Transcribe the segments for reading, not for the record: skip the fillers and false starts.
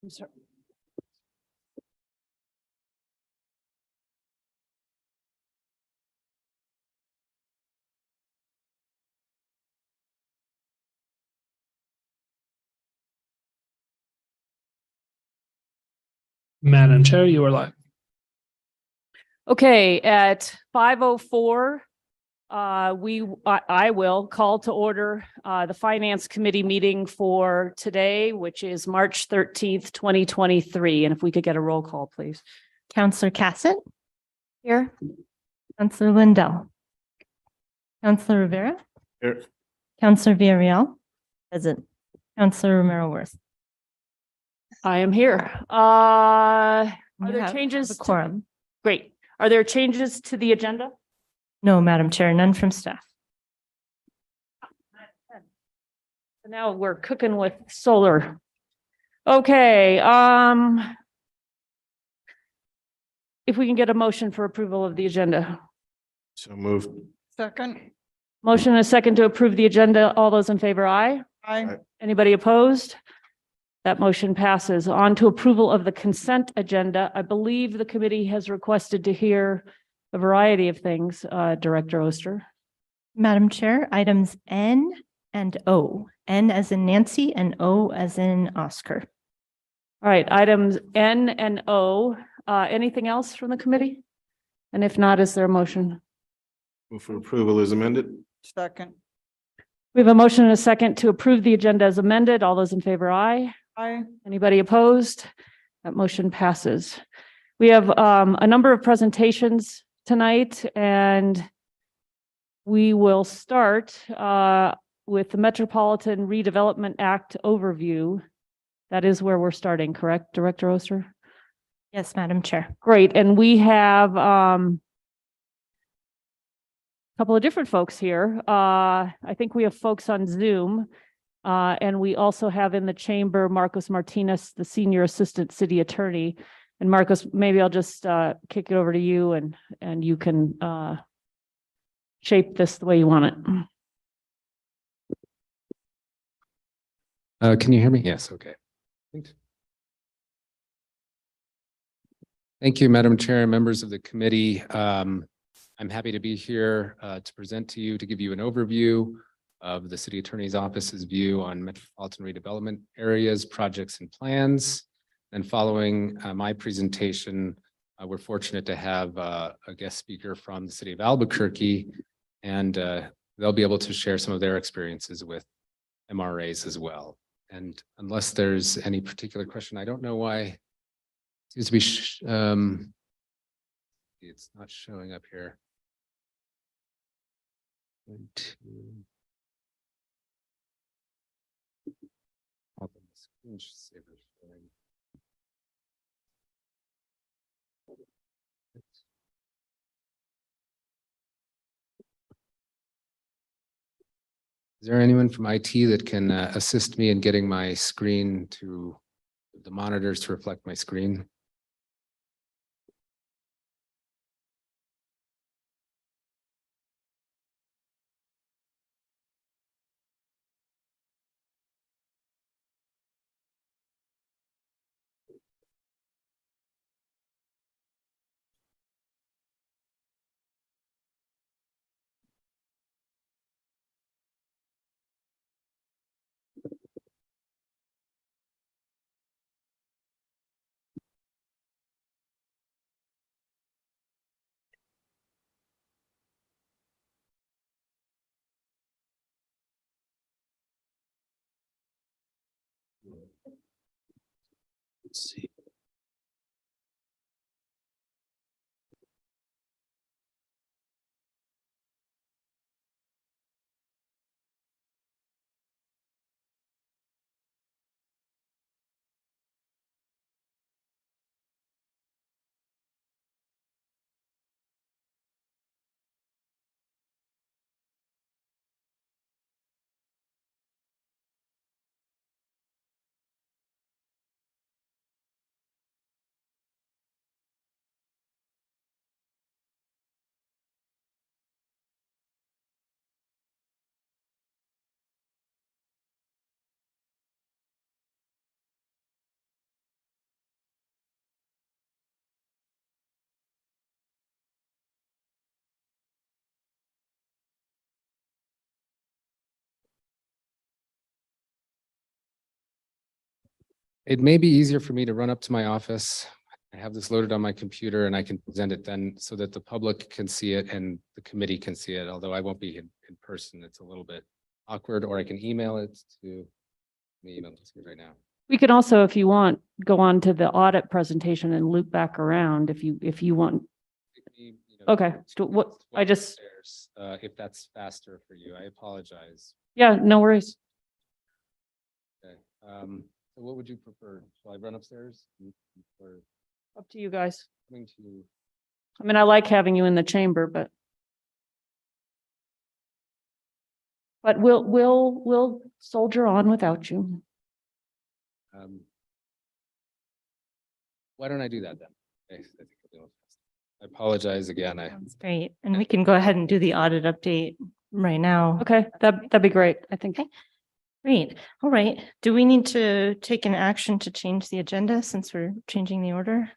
I'm sorry. Madam Chair, you are live. Okay, at 5:04, I will call to order the Finance Committee meeting for today, which is March 13th, 2023. And if we could get a roll call, please. Counselor Cassett. Here. Counselor Lindell. Counselor Rivera. Here. Counselor Villarreal. Present. Counselor Romero Worth. I am here. Are You there have changes? a quorum? Great. Are there changes to the agenda? No, Madam Chair, none from staff. Now we're cooking with solar. Okay, if we can get a motion for approval of the agenda. So moved. Second. Motion and a second to approve the agenda. All those in favor, aye. Aye. Anybody opposed? That motion passes. On to approval of the consent agenda. I believe the committee has requested to hear a variety of things, Director Oster. Madam Chair, items N and O. N as in Nancy and O as in Oscar. All right, items N and O. Anything else from the committee? And if not, is there a motion? Move for approval as amended. Second. We have a motion and a second to approve the agenda as amended. All those in favor, aye. Aye. Anybody opposed? That motion passes. We have a number of presentations tonight, and we will start with the Metropolitan Redevelopment Act overview. That is where we're starting, correct, Director Oster? Yes, Madam Chair. Great, and we have a couple of different folks here. I think we have folks on Zoom. And we also have in the chamber, Marcos Martinez, the Senior Assistant City Attorney. And Marcos, maybe I'll just kick it over to you and you can shape this the way you want it. Can you hear me? Yes, okay. Thanks. Thank you, Madam Chair and members of the committee. I'm happy to be here to present to you, to give you an overview of the City Attorney's Office's view on metropolitan redevelopment areas, projects, and plans. And following my presentation, we're fortunate to have a guest speaker from the City of Albuquerque, and they'll be able to share some of their experiences with MRAs as well. And unless there's any particular question, I don't know why it seems to be, it's not showing up here. Is there anyone from IT that can assist me in getting my screen to the monitors to reflect my screen? Let's see. It may be easier for me to run up to my office. I have this loaded on my computer and I can present it then so that the public can see it and the committee can see it, although I won't be in person. It's a little bit awkward, or I can email it to, let me email it to you right now. We can also, if you want, go on to the audit presentation and loop back around if you want. Okay, so what, I just, If that's faster for you, I apologize. yeah, no worries. Okay. So what would you prefer? Shall I run upstairs? Or Up to you guys. coming to, I mean, I like having you in the chamber, but we'll soldier on without you. why don't I do that then? Okay, I think I'll be able to- I apologize again. Sounds great. And we can go ahead and do the audit update right now. Okay, that'd be great, I think. Okay. Great. All right. Do we need to take an action to change the agenda since we're changing the order?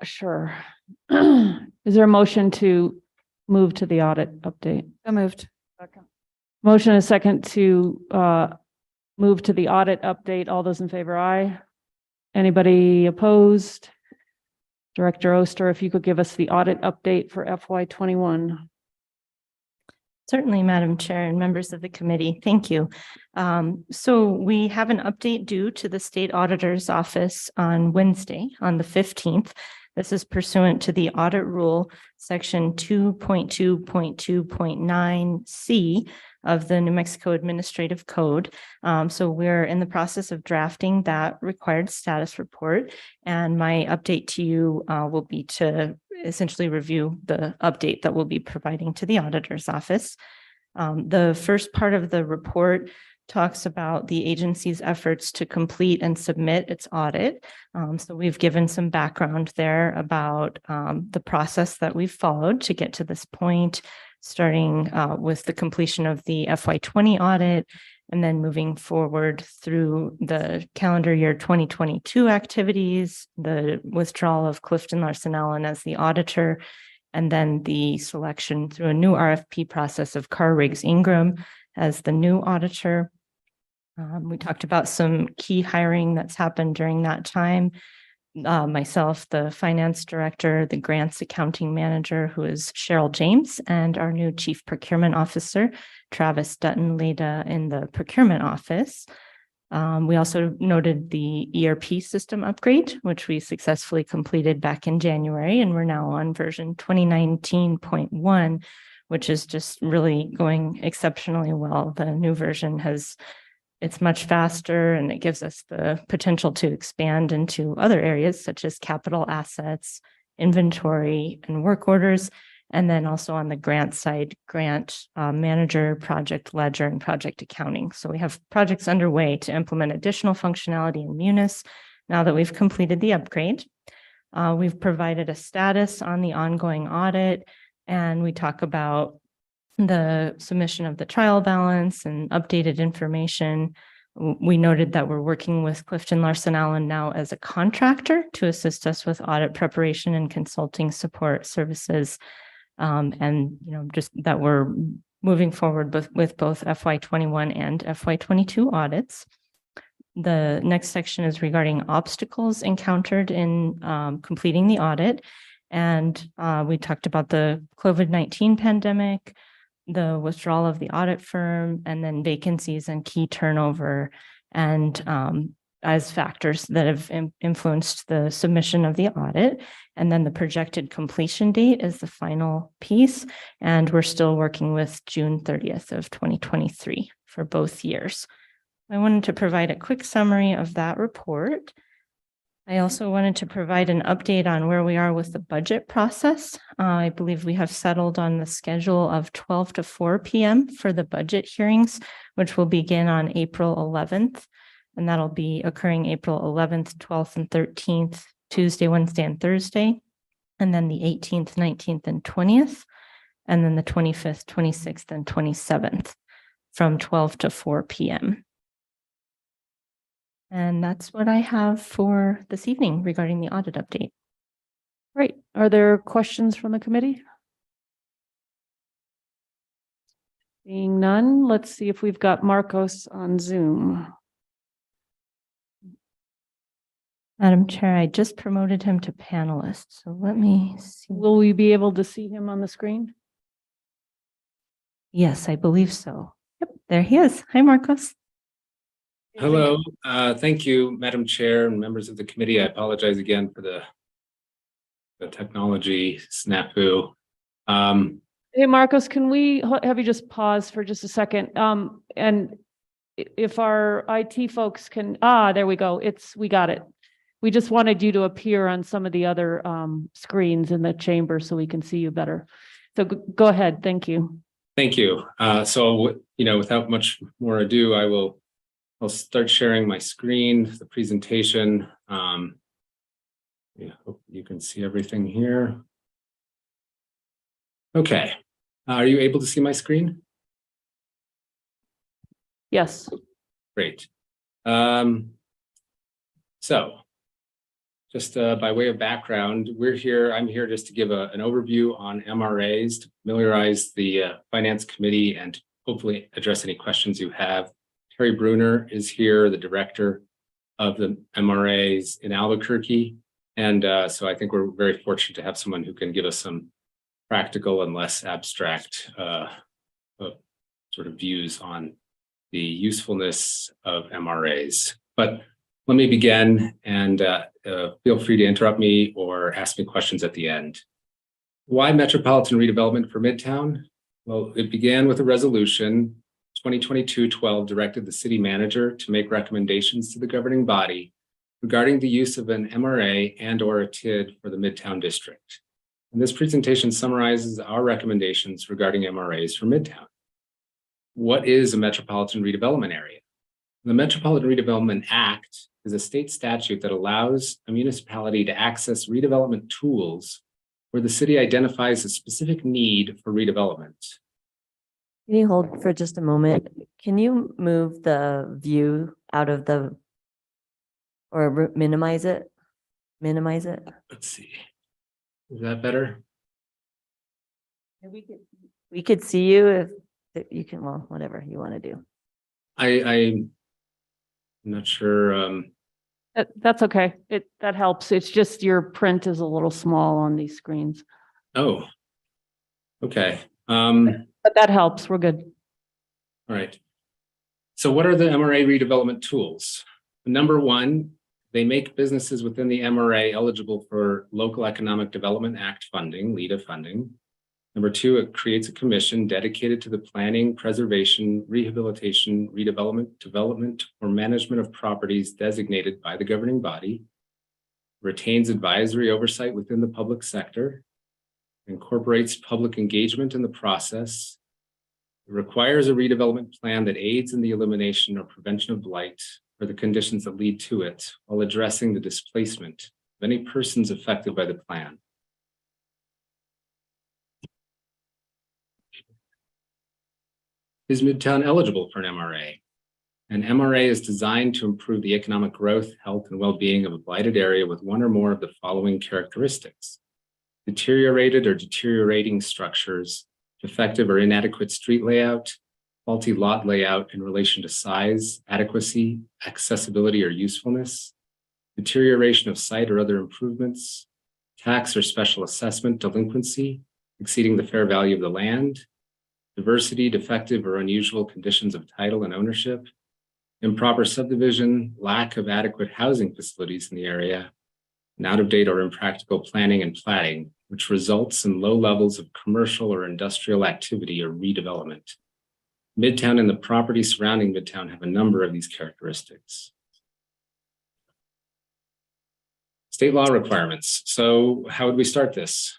Sure. Is there a motion to move to the audit update? So moved. Motion is second to move to the audit update. All those in favor, aye. Anybody opposed? Director Oster, if you could give us the audit update for FY21. Certainly, Madam Chair and members of the committee, thank you. So we have an update due to the State Auditor's Office on Wednesday, on the 15th. This is pursuant to the audit rule, section 2.2.2.9C of the New Mexico Administrative Code. So we're in the process of drafting that required status report. And my update to you will be to essentially review the update that we'll be providing to the auditor's office. The first part of the report talks about the agency's efforts to complete and submit its audit. So we've given some background there about the process that we've followed to get to this point, starting with the completion of the FY20 audit, and then moving forward through the calendar year 2022 activities, the withdrawal of Clifton Larson Allen as the auditor, and then the selection through a new RFP process of Carr Riggs Ingram as the new auditor. We talked about some key hiring that's happened during that time. Myself, the finance director, the grants accounting manager, who is Cheryl James, and our new chief procurement officer, Travis Dutton, Leda in the procurement office. We also noted the ERP system upgrade, which we successfully completed back in January, and we're now on version 2019.1, which is just really going exceptionally well. The new version it's much faster, and it gives us the potential to expand into other areas such as capital assets, inventory, and work orders. And then also on the grant side, grant manager, project ledger, and project accounting. So we have projects underway to implement additional functionality in Munis now that we've completed the upgrade. We've provided a status on the ongoing audit, and we talk about the submission of the trial balance and updated information. We noted that we're working with Clifton Larson Allen now as a contractor to assist us with audit preparation and consulting support services. And just that we're moving forward with both FY21 and FY22 audits. The next section is regarding obstacles encountered in completing the audit. And we talked about the COVID-19 pandemic, the withdrawal of the audit firm, and then vacancies and key turnover, and as factors that have influenced the submission of the audit. And then the projected completion date is the final piece. And we're still working with June 30th of 2023 for both years. I wanted to provide a quick summary of that report. I also wanted to provide an update on where we are with the budget process. I believe we have settled on the schedule of 12 to 4 p.m. for the budget hearings, which will begin on April 11th. And that'll be occurring April 11th, 12th, and 13th, Tuesday, Wednesday, and Thursday. And then the 18th, 19th, and 20th. And then the 25th, 26th, and 27th from 12 to 4 p.m. And that's what I have for this evening regarding the audit update. Great. Are there questions from the committee? Seeing none, let's see if we've got Marcos on Zoom. Madam Chair, I just promoted him to panelist, so let me see. Will we be able to see him on the screen? Yes, I believe so. Yep, there he is. Hi, Marcos. Hello, thank you, Madam Chair and members of the committee. I apologize again for the technology snafu. Hey, Marcos, can we have you just pause for just a second? And if our IT folks can, there we go. We got it. We just wanted you to appear on some of the other screens in the chamber so we can see you better. So go ahead. Thank you. Thank you. So, without much more ado, I'll start sharing my screen, the presentation. Hope you can see everything here. Okay. Are you able to see my screen? Yes. Great. So just by way of background, I'm here just to give an overview on MRAs, to familiarize the Finance Committee and hopefully address any questions you have. Terry Bruner is here, the director of the MRAs in Albuquerque. And so I think we're very fortunate to have someone who can give us some practical and less abstract sort of views on the usefulness of MRAs. But let me begin, and feel free to interrupt me or ask me questions at the end. Why metropolitan redevelopment for Midtown? Well, it began with a resolution. 2022-12 directed the city manager to make recommendations to the governing body regarding the use of an MRA and/or a TID for the Midtown district. And this presentation summarizes our recommendations regarding MRAs for Midtown. What is a metropolitan redevelopment area? The Metropolitan Redevelopment Act is a state statute that allows a municipality to access redevelopment tools where the city identifies a specific need for redevelopment. Can you hold for just a moment? Can you move the view out of the, or minimize it? Minimize it? Let's see. Is that better? We could see you if you can, well, whatever you want to do. I'm not sure. That's okay. That helps. It's just your print is a little small on these screens. Oh, okay. But that helps. We're good. All right. So what are the MRA redevelopment tools? Number one, they make businesses within the MRA eligible for Local Economic Development Act funding, LEDA funding. Number two, it creates a commission dedicated to the planning, preservation, rehabilitation, redevelopment, development, or management of properties designated by the governing body, retains advisory oversight within the public sector, incorporates public engagement in the process, it requires a redevelopment plan that aids in the elimination or prevention of blight or the conditions that lead to it, while addressing the displacement of any persons affected by the plan. Is Midtown eligible for an MRA? An MRA is designed to improve the economic growth, health, and well-being of a blighted area with one or more of the following characteristics: deteriorated or deteriorating structures, defective or inadequate street layout, faulty lot layout in relation to size, adequacy, accessibility, or usefulness, deterioration of site or other improvements, tax or special assessment delinquency exceeding the fair value of the land, diversity, defective, or unusual conditions of title and ownership, improper subdivision, lack of adequate housing facilities in the area, and out-of-date or impractical planning and platting, which results in low levels of commercial or industrial activity or redevelopment. Midtown and the property surrounding Midtown have a number of these characteristics. State law requirements. So how would we start this?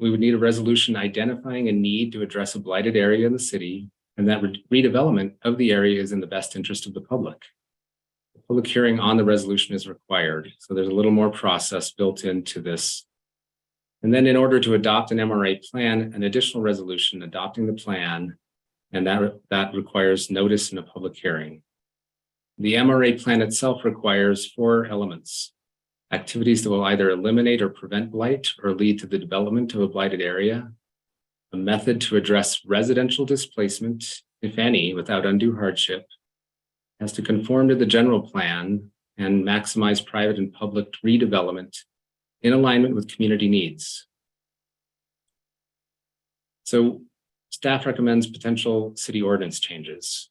We would need a resolution identifying a need to address a blighted area in the city, and that redevelopment of the area is in the best interest of the public. A public hearing on the resolution is required, so there's a little more process built into this. And then in order to adopt an MRA plan, an additional resolution adopting the plan, and that requires notice in a public hearing. The MRA plan itself requires 4 elements: activities that will either eliminate or prevent blight or lead to the development of a blighted area, a method to address residential displacement, if any, without undue hardship, has to conform to the general plan, and maximize private and public redevelopment in alignment with community needs. So staff recommends potential city ordinance changes.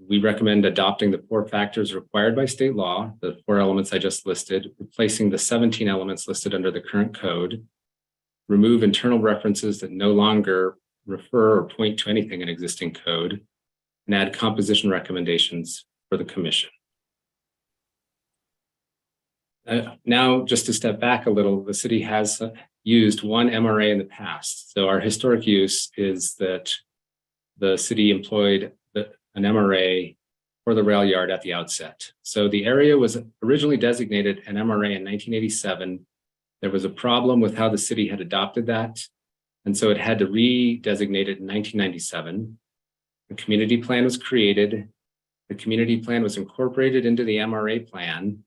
We recommend adopting the 4 factors required by state law, the 4 elements I just listed, replacing the 17 elements listed under the current code, remove internal references that no longer refer or point to anything in existing code, and add composition recommendations for the commission. Now, just to step back a little, the city has used one MRA in the past. So our historic use is that the city employed an MRA for the rail yard at the outset. So the area was originally designated an MRA in 1987. There was a problem with how the city had adopted that. And so it had to re-designate it in 1997. The community plan was created. The community plan was incorporated into the MRA plan.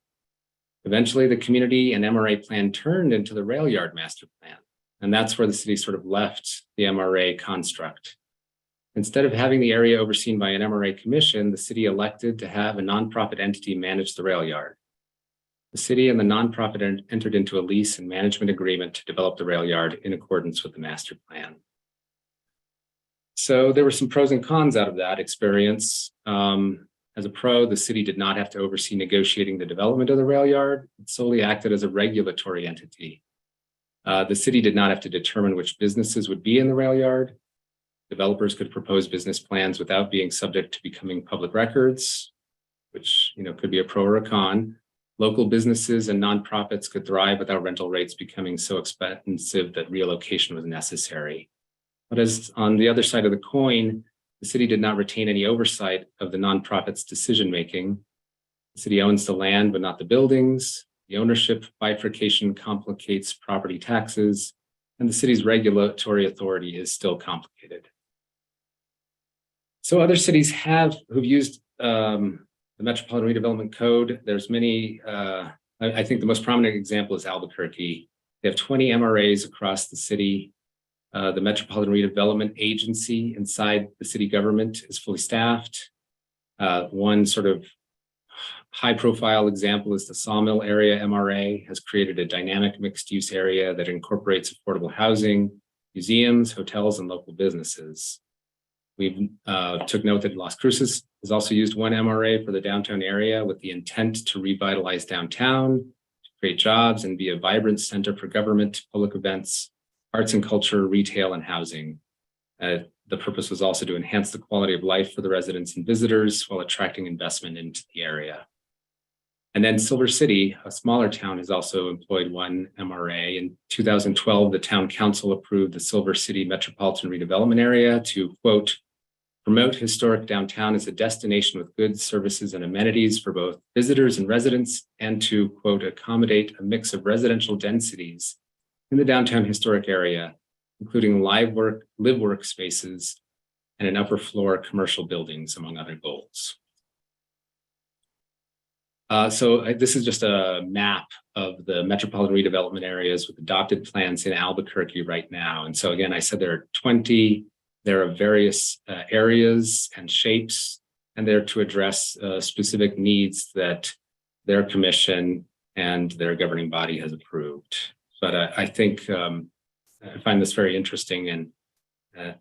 Eventually, the community and MRA plan turned into the rail yard master plan. And that's where the city sort of left the MRA construct. Instead of having the area overseen by an MRA commission, the city elected to have a nonprofit entity manage the rail yard. The city and the nonprofit entered into a lease and management agreement to develop the rail yard in accordance with the master plan. So there were some pros and cons out of that experience. As a pro, the city did not have to oversee negotiating the development of the rail yard. It solely acted as a regulatory entity. The city did not have to determine which businesses would be in the rail yard. Developers could propose business plans without being subject to becoming public records, which could be a pro or a con. Local businesses and nonprofits could thrive without rental rates becoming so expensive that relocation was necessary. But as on the other side of the coin, the city did not retain any oversight of the nonprofit's decision-making. The city owns the land, but not the buildings. The ownership bifurcation complicates property taxes, and the city's regulatory authority is still complicated. So other cities who've used the Metropolitan Redevelopment Code. There's many, I think the most prominent example is Albuquerque. They have 20 MRAs across the city. The Metropolitan Redevelopment Agency inside the city government is fully staffed. One sort of high-profile example is the Sawmill Area MRA has created a dynamic mixed-use area that incorporates affordable housing, museums, hotels, and local businesses. We've took note that Las Cruces has also used one MRA for the downtown area with the intent to revitalize downtown, to create jobs, and be a vibrant center for government, public events, arts and culture, retail, and housing. The purpose was also to enhance the quality of life for the residents and visitors while attracting investment into the area. And then Silver City, a smaller town, has also employed one MRA. In 2012, the town council approved the Silver City Metropolitan Redevelopment Area to, quote, promote historic downtown as a destination with goods, services, and amenities for both visitors and residents, and to, quote, accommodate a mix of residential densities in the downtown historic area, including live work spaces and an upper floor commercial buildings, among other goals. So this is just a map of the metropolitan redevelopment areas with adopted plans in Albuquerque right now. And so again, I said there are 20, there are various areas and shapes, and they're to address specific needs that their commission and their governing body has approved. But I think I find this very interesting,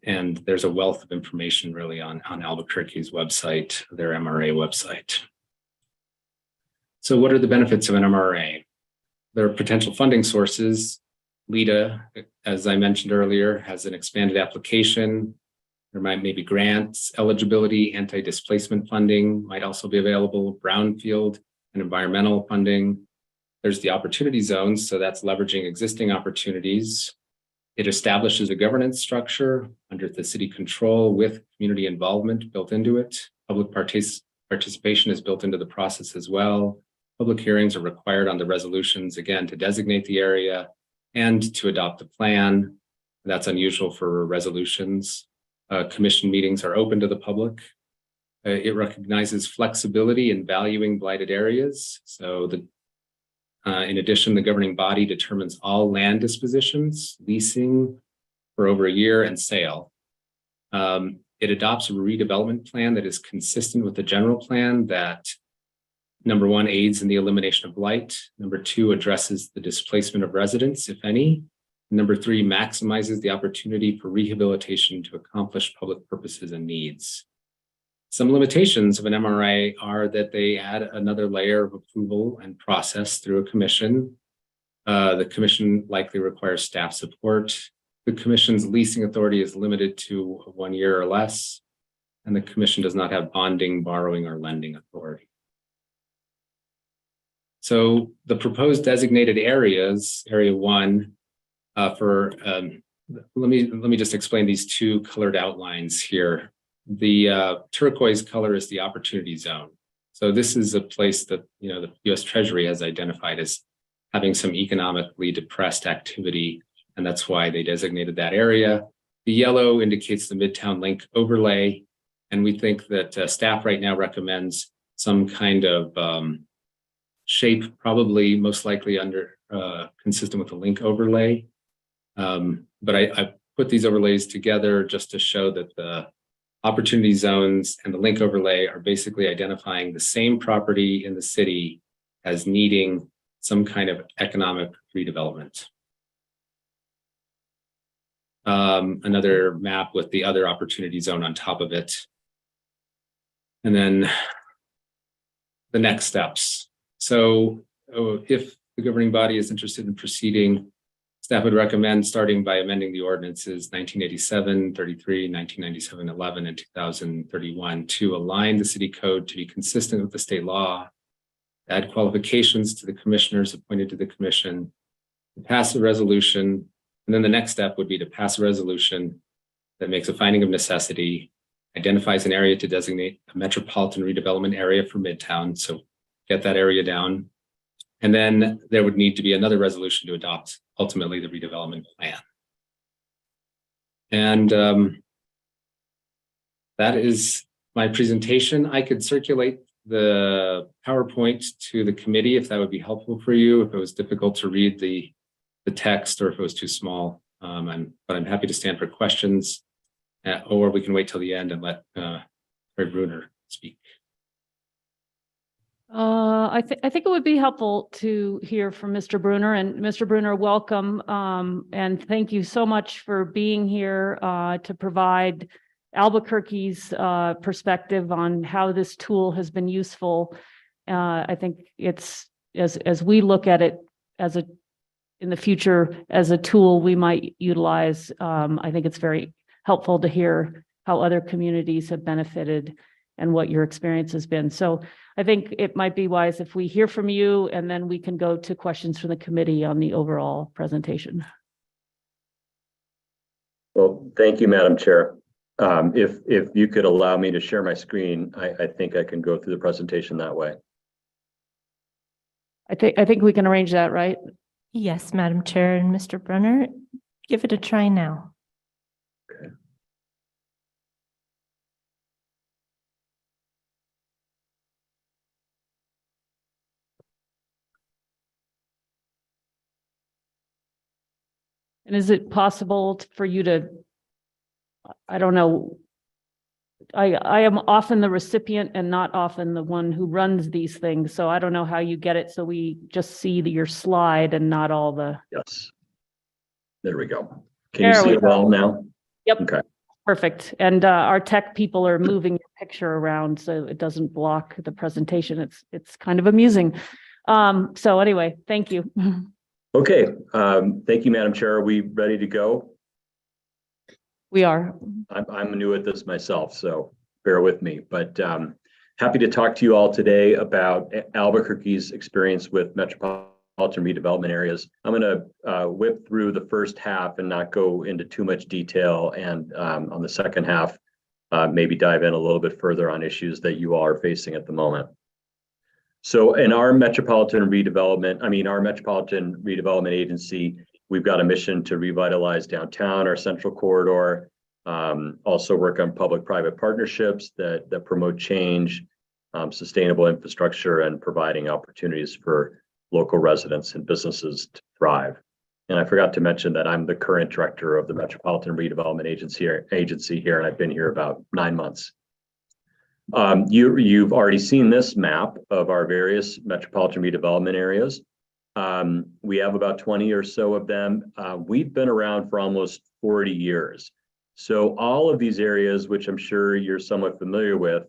and there's a wealth of information really on Albuquerque's website, their MRA website. So what are the benefits of an MRA? There are potential funding sources. LEDA, as I mentioned earlier, has an expanded application. There might maybe grants, eligibility, anti-displacement funding might also be available, brownfield and environmental funding. There's the opportunity zones, so that's leveraging existing opportunities. It establishes a governance structure under the city control with community involvement built into it. Public participation is built into the process as well. Public hearings are required on the resolutions, again, to designate the area and to adopt the plan. That's unusual for resolutions. Commission meetings are open to the public. It recognizes flexibility in valuing blighted areas. So in addition, the governing body determines all land dispositions, leasing for over a year, and sale. It adopts a redevelopment plan that is consistent with the general plan that number one, aids in the elimination of blight. Number two, addresses the displacement of residents, if any. Number three, maximizes the opportunity for rehabilitation to accomplish public purposes and needs. Some limitations of an MRA are that they add another layer of approval and process through a commission. The commission likely requires staff support. The commission's leasing authority is limited to 1 year or less, and the commission does not have bonding, borrowing, or lending authority. So the proposed designated areas, area one, let me just explain these two colored outlines here. The turquoise color is the opportunity zone. So this is a place that the U.S. Treasury has identified as having some economically depressed activity, and that's why they designated that area. The yellow indicates the Midtown Link overlay, and we think that staff right now recommends some kind of shape, probably most likely consistent with the link overlay. But I put these overlays together just to show that the opportunity zones and the link overlay are basically identifying the same property in the city as needing some kind of economic redevelopment. Another map with the other opportunity zone on top of it. And then the next steps. So if the governing body is interested in proceeding, staff would recommend starting by amending the ordinances 1987, 33, 1997, 11, and 2031 to align the city code to be consistent with the state law, add qualifications to the commissioners appointed to the commission, pass a resolution, and then the next step would be to pass a resolution that makes a finding of necessity, identifies an area to designate a metropolitan redevelopment area for Midtown, so get that area down. And then there would need to be another resolution to adopt ultimately the redevelopment plan. And that is my presentation. I could circulate the PowerPoint to the committee if that would be helpful for you, if it was difficult to read the text or if it was too small. But I'm happy to stand for questions, or we can wait till the end and let Fred Bruner speak. I think it would be helpful to hear from Mr. Bruner, and Mr. Bruner, welcome. And thank you so much for being here to provide Albuquerque's perspective on how this tool has been useful. I think it's as we look at it in the future as a tool we might utilize. I think it's very helpful to hear how other communities have benefited and what your experience has been. So I think it might be wise if we hear from you and then we can go to questions from the committee on the overall presentation. Well, thank you, Madam Chair. If you could allow me to share my screen, I think I can go through the presentation that way. I think we can arrange that, right? Yes, Madam Chair and Mr. Brunner, give it a try now. Okay. And is it possible for you to, I don't know, I am often the recipient and not often the one who runs these things. So I don't know how you get it. So we just see your slide and not all the. Yes. There we go. Can you see it all now? Yep. Okay. Perfect. And our tech people are moving your picture around so it doesn't block the presentation. It's kind of amusing. So anyway, thank you. Okay. Thank you, Madam Chair. Are we ready to go? We are. I'm new at this myself, so bear with me. But happy to talk to you all today about Albuquerque's experience with metropolitan redevelopment areas. I'm going to whip through the first half and not go into too much detail. And on the second half, maybe dive in a little bit further on issues that you all are facing at the moment. So in our metropolitan redevelopment agency, we've got a mission to revitalize downtown, our central corridor, also work on public-private partnerships that promote change, sustainable infrastructure, and providing opportunities for local residents and businesses to thrive. And I forgot to mention that I'm the current director of the Metropolitan Redevelopment Agency here, and I've been here about 9 months. You've already seen this map of our various metropolitan redevelopment areas. We have about 20 or so of them. We've been around for almost 40 years. So all of these areas, which I'm sure you're somewhat familiar with,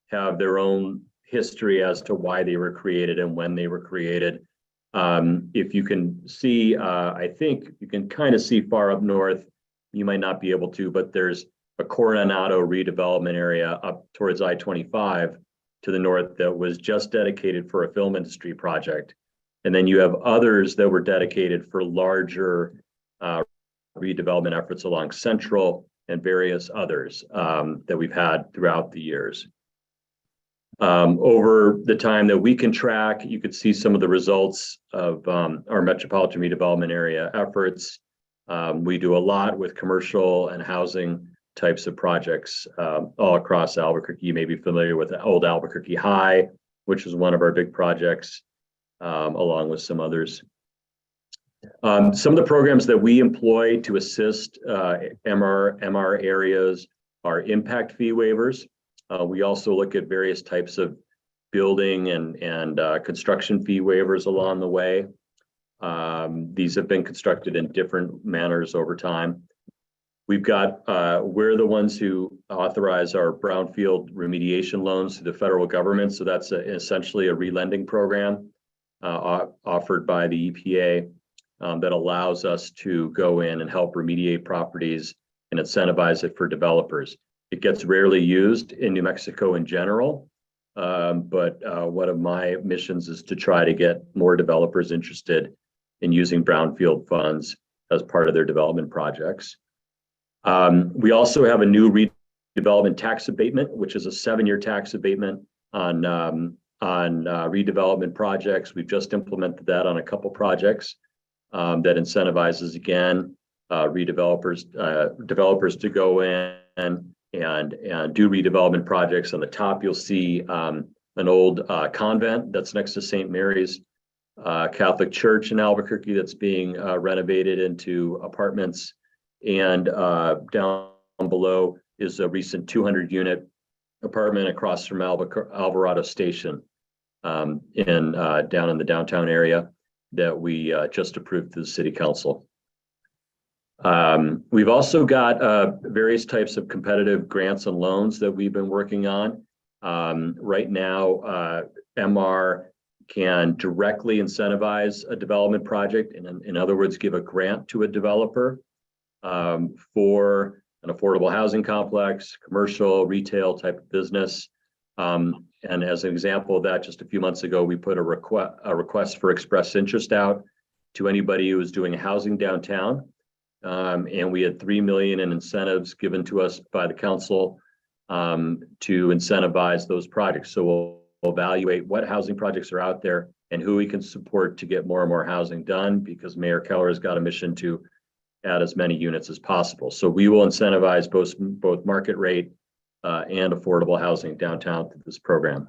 have their own history as to why they were created and when they were created. If you can see, I think you can kind of see far up north, you might not be able to, but there's a Coronado redevelopment area up towards I-25 to the north that was just dedicated for a film industry project. And then you have others that were dedicated for larger redevelopment efforts along Central and various others that we've had throughout the years. Over the time that we can track, you could see some of the results of our metropolitan redevelopment area efforts. We do a lot with commercial and housing types of projects all across Albuquerque. You may be familiar with Old Albuquerque High, which is one of our big projects, along with some others. Some of the programs that we employ to assist MR areas are impact fee waivers. We also look at various types of building and construction fee waivers along the way. These have been constructed in different manners over time. We've got, we're the ones who authorize our brownfield remediation loans to the federal government. So that's essentially a relending program offered by the EPA that allows us to go in and help remediate properties and incentivize it for developers. It gets rarely used in New Mexico in general, but one of my missions is to try to get more developers interested in using brownfield funds as part of their development projects. We also have a new redevelopment tax abatement, which is a 7-year tax abatement on redevelopment projects. We've just implemented that on a couple projects that incentivizes, again, developers to go in and do redevelopment projects. On the top, you'll see an old convent that's next to St. Mary's Catholic Church in Albuquerque that's being renovated into apartments. And down below is a recent 200-unit apartment across from Alvarado Station down in the downtown area that we just approved through the City Council. We've also got various types of competitive grants and loans that we've been working on. Right now, MR can directly incentivize a development project, and in other words, give a grant to a developer for an affordable housing complex, commercial, retail type of business. And as an example of that, just a few months ago, we put a request for express interest out to anybody who was doing housing downtown. And we had $3 million in incentives given to us by the council to incentivize those projects. So we'll evaluate what housing projects are out there and who we can support to get more and more housing done, because Mayor Keller has got a mission to add as many units as possible. So we will incentivize both market rate and affordable housing downtown through this program.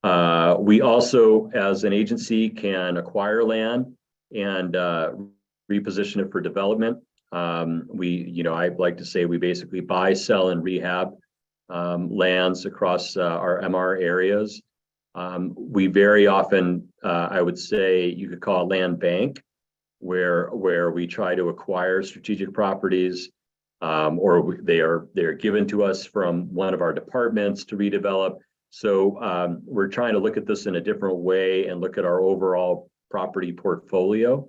We also, as an agency, can acquire land and reposition it for development. I like to say we basically buy, sell, and rehab lands across our MR areas. We very often, I would say, you could call it land bank, where we try to acquire strategic properties, or they're given to us from one of our departments to redevelop. So we're trying to look at this in a different way and look at our overall property portfolio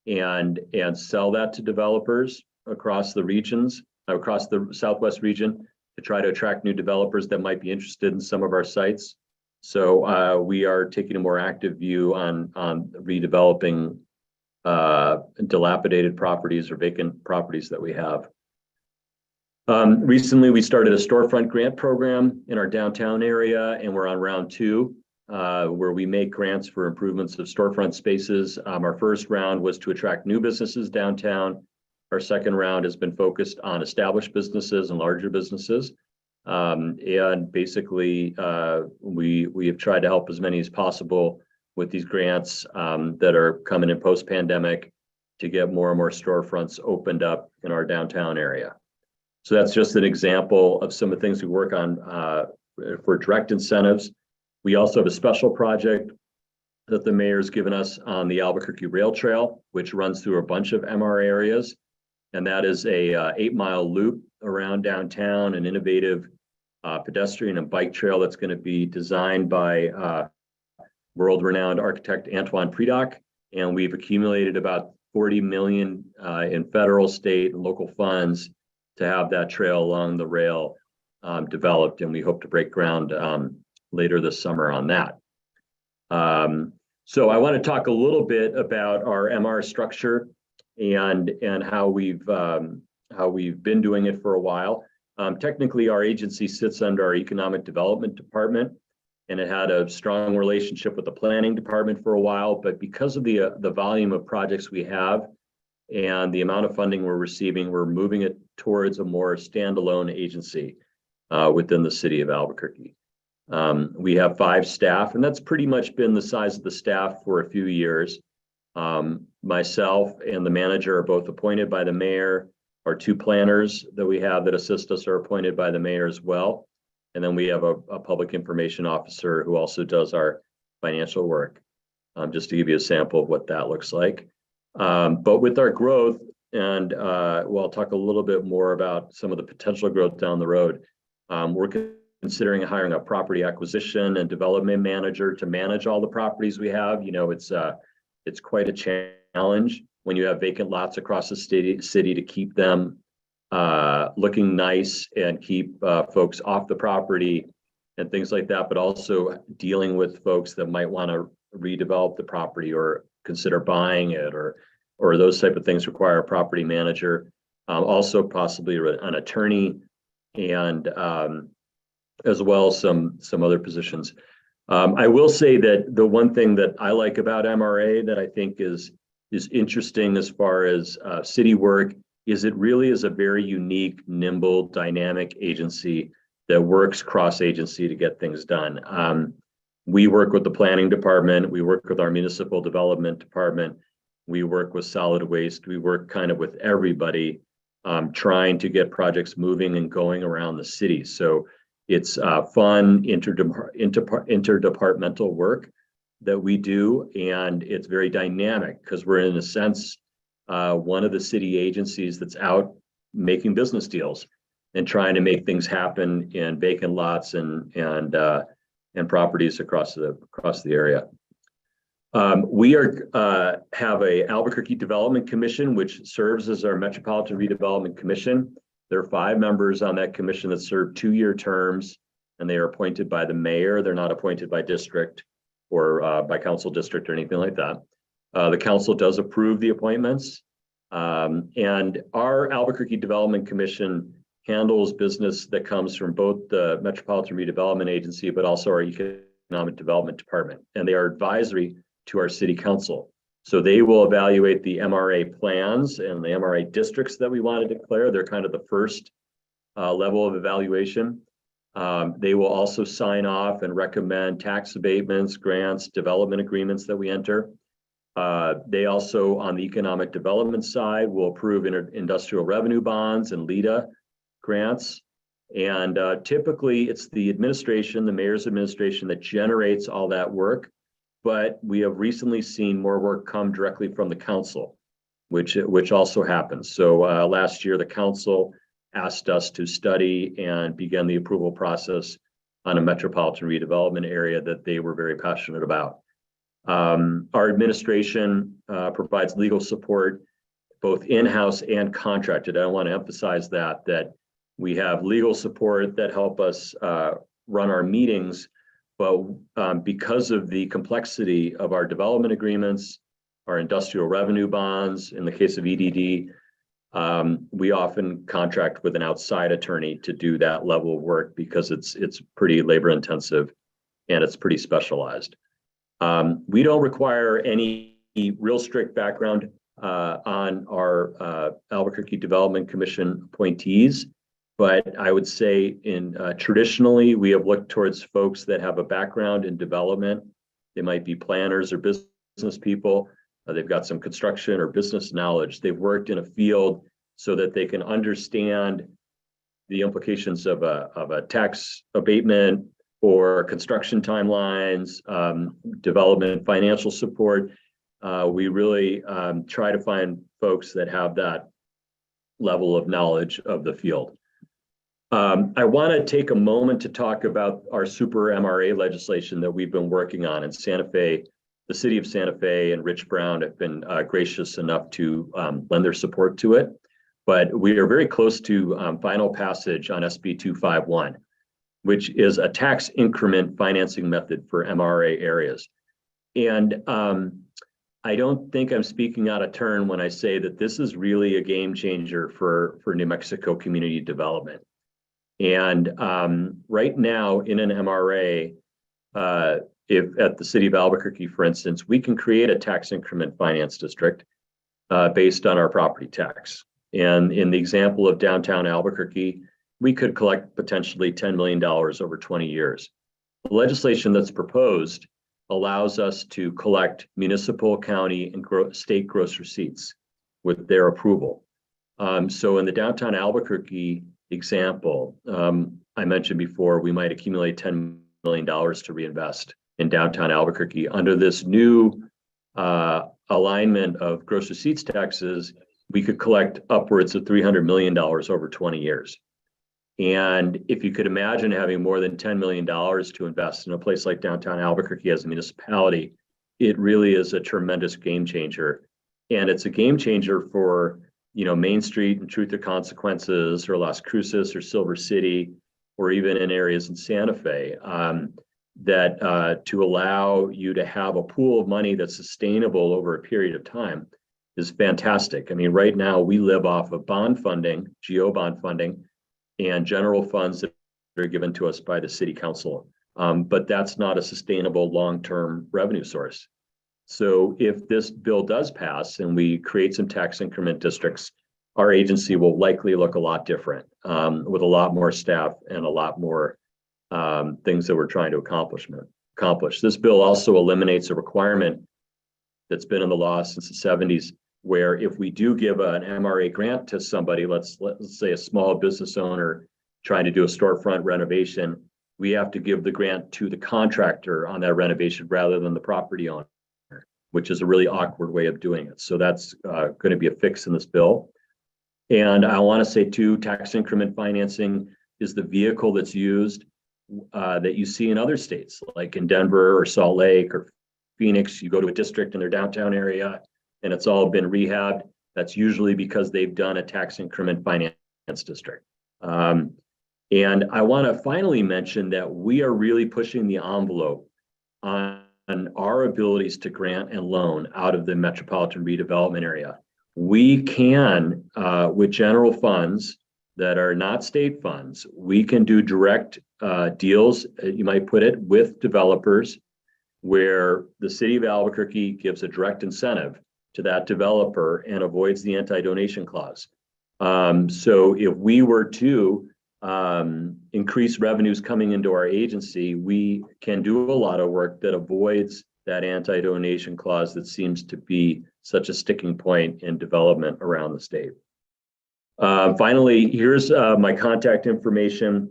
and sell that to developers across the regions, across the Southwest region, to try to attract new developers that might be interested in some of our sites. So we are taking a more active view on redeveloping dilapidated properties or vacant properties that we have. Recently, we started a storefront grant program in our downtown area, and we're on round 2, where we make grants for improvements of storefront spaces. Our first round was to attract new businesses downtown. Our second round has been focused on established businesses and larger businesses. And basically, we have tried to help as many as possible with these grants that are coming in post-pandemic to get more and more storefronts opened up in our downtown area. So that's just an example of some of the things we work on for direct incentives. We also have a special project that the mayor's given us on the Albuquerque Rail Trail, which runs through a bunch of MR areas. And that is a 8-mile loop around downtown, an innovative pedestrian and bike trail that's going to be designed by world-renowned architect Antoine Predock. And we've accumulated about 40 million in federal, state, and local funds to have that trail along the rail developed. And we hope to break ground later this summer on that. So I want to talk a little bit about our MR structure and how we've been doing it for a while. Technically, our agency sits under our Economic Development Department, and it had a strong relationship with the Planning Department for a while. But because of the volume of projects we have and the amount of funding we're receiving, we're moving it towards a more standalone agency within the city of Albuquerque. We have 5 staff, and that's pretty much been the size of the staff for a few years. Myself and the manager are both appointed by the mayor. Our 2 planners that we have that assist us are appointed by the mayor as well. And then we have a public information officer who also does our financial work, just to give you a sample of what that looks like. But with our growth, and we'll talk a little bit more about some of the potential growth down the road, we're considering hiring a property acquisition and development manager to manage all the properties we have. You know, it's quite a challenge when you have vacant lots across the city to keep them looking nice and keep folks off the property and things like that, but also dealing with folks that might want to redevelop the property or consider buying it, or those type of things require a property manager, also possibly an attorney, and as well as some other positions. I will say that the one thing that I like about MRA that I think is interesting as far as city work is it really is a very unique, nimble, dynamic agency that works cross-agency to get things done. We work with the planning department, we work with our municipal development department, we work with solid waste, we work kind of with everybody trying to get projects moving and going around the city. So it's fun interdepartmental work that we do, and it's very dynamic because we're in a sense one of the city agencies that's out making business deals and trying to make things happen in vacant lots and properties across the area. We have a Albuquerque Development Commission, which serves as our Metropolitan Redevelopment Commission. There are 5 members on that commission that serve 2-year terms, and they are appointed by the mayor. They're not appointed by district or by council district or anything like that. The council does approve the appointments. And our Albuquerque Development Commission handles business that comes from both the Metropolitan Redevelopment Agency, but also our Economic Development Department. And they are advisory to our city council. So they will evaluate the MRA plans and the MRA districts that we want to declare. They're kind of the first level of evaluation. They will also sign off and recommend tax abatements, grants, development agreements that we enter. They also, on the economic development side, will approve industrial revenue bonds and LEDA grants. And typically it's the administration, the mayor's administration, that generates all that work. But we have recently seen more work come directly from the council, which also happens. So last year, the council asked us to study and begin the approval process on a metropolitan redevelopment area that they were very passionate about. Our administration provides legal support, both in-house and contracted. I want to emphasize that we have legal support that help us run our meetings, but because of the complexity of our development agreements, our industrial revenue bonds, in the case of EDD, we often contract with an outside attorney to do that level of work because it's pretty labor intensive and it's pretty specialized. We don't require any real strict background on our Albuquerque Development Commission appointees, but I would say traditionally we have looked towards folks that have a background in development. They might be planners or business people. They've got some construction or business knowledge. They've worked in a field so that they can understand the implications of a tax abatement or construction timelines, development, financial support. We really try to find folks that have that level of knowledge of the field. I want to take a moment to talk about our super MRA legislation that we've been working on in Santa Fe. The city of Santa Fe and Rich Brown have been gracious enough to lend their support to it. But we are very close to final passage on SB 251, which is a tax increment financing method for MRA areas. And I don't think I'm speaking out of turn when I say that this is really a game changer for New Mexico community development. And right now in an MRA, if at the city of Albuquerque, for instance, we can create a tax increment finance district based on our property tax. And in the example of downtown Albuquerque, we could collect potentially $10 million over 20 years. The legislation that's proposed allows us to collect municipal, county, and state gross receipts with their approval. So in the downtown Albuquerque example, I mentioned before, we might accumulate $10 million to reinvest in downtown Albuquerque. Under this new alignment of gross receipts taxes, we could collect upwards of $300 million over 20 years. And if you could imagine having more than $10 million to invest in a place like downtown Albuquerque as a municipality, it really is a tremendous game changer. And it's a game changer for, Main Street and Truth or Consequences, or Las Cruces or Silver City, or even in areas in Santa Fe, that to allow you to have a pool of money that's sustainable over a period of time is fantastic. I mean, right now we live off of bond funding, GO bond funding, and general funds that are given to us by the city council. But that's not a sustainable long-term revenue source. So if this bill does pass and we create some tax increment districts, our agency will likely look a lot different, with a lot more staff and a lot more things that we're trying to accomplish. This bill also eliminates a requirement that's been in the law since the 70s, where if we do give an MRA grant to somebody, let's say a small business owner trying to do a storefront renovation, we have to give the grant to the contractor on that renovation rather than the property owner, which is a really awkward way of doing it. So that's going to be a fix in this bill. And I want to say too, tax increment financing is the vehicle that's used that you see in other states, like in Denver or Salt Lake or Phoenix. You go to a district in their downtown area and it's all been rehabbed. That's usually because they've done a tax increment finance district. And I want to finally mention that we are really pushing the envelope on our abilities to grant and loan out of the metropolitan redevelopment area. We can, with general funds that are not state funds, we can do direct deals, you might put it, with developers, where the city of Albuquerque gives a direct incentive to that developer and avoids the anti-donation clause. So if we were to increase revenues coming into our agency, we can do a lot of work that avoids that anti-donation clause that seems to be such a sticking point in development around the state. Finally, here's my contact information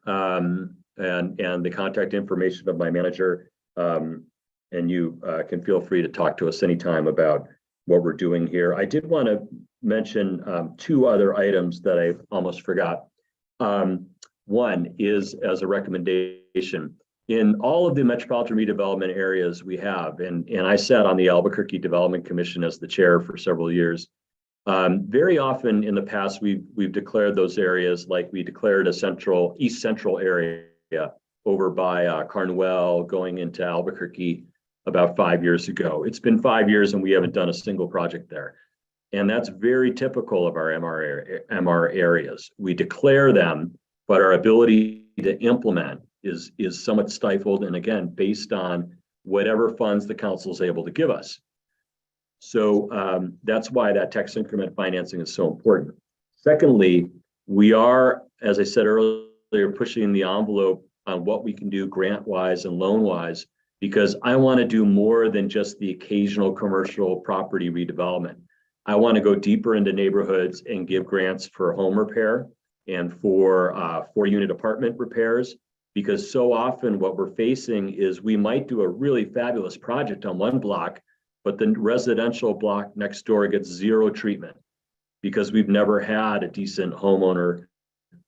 and the contact information of my manager. And you can feel free to talk to us anytime about what we're doing here. I did want to mention two other items that I almost forgot. One is as a recommendation. In all of the metropolitan redevelopment areas we have, and I sat on the Albuquerque Development Commission as the chair for several years. Very often in the past, we've declared those areas, like we declared a east central area over by Carnuel going into Albuquerque about 5 years ago. It's been 5 years and we haven't done a single project there. And that's very typical of our MR areas. We declare them, but our ability to implement is somewhat stifled. And again, based on whatever funds the council is able to give us. So that's why that tax increment financing is so important. Secondly, we are, as I said earlier, pushing the envelope on what we can do grant-wise and loan-wise, because I want to do more than just the occasional commercial property redevelopment. I want to go deeper into neighborhoods and give grants for home repair. and for 4-unit apartment repairs. Because so often what we're facing is we might do a really fabulous project on one block, but the residential block next door gets zero treatment because we've never had a decent homeowner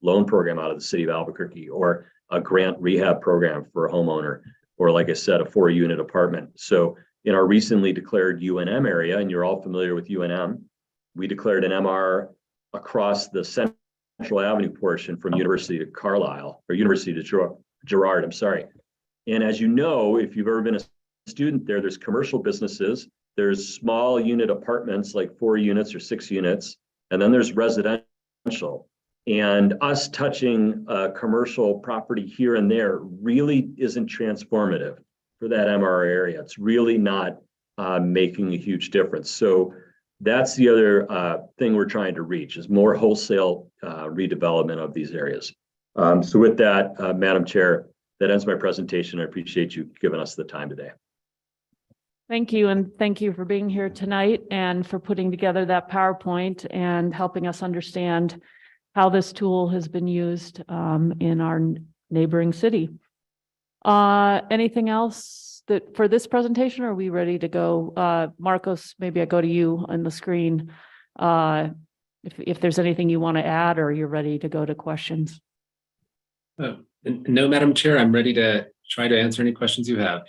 loan program out of the city of Albuquerque, or a grant rehab program for a homeowner, or like I said, a 4-unit apartment. So in our recently declared UNM area, and you're all familiar with UNM, we declared an MR across the Central Avenue portion from University to Carlisle, or University to Girard, I'm sorry. And as you know, if you've ever been a student there, there's commercial businesses, there's small unit apartments like 4 units or 6 units, and then there's residential. And us touching commercial property here and there really isn't transformative for that MR area. It's really not making a huge difference. So that's the other thing we're trying to reach, is more wholesale redevelopment of these areas. So with that, Madam Chair, that ends my presentation. I appreciate you giving us the time today. Thank you, and thank you for being here tonight and for putting together that PowerPoint and helping us understand how this tool has been used in our neighboring city. Anything else that for this presentation, or are we ready to go? Marcos, maybe I go to you on the screen. If there's anything you want to add, or you're ready to go to questions. No, Madam Chair, I'm ready to try to answer any questions you have.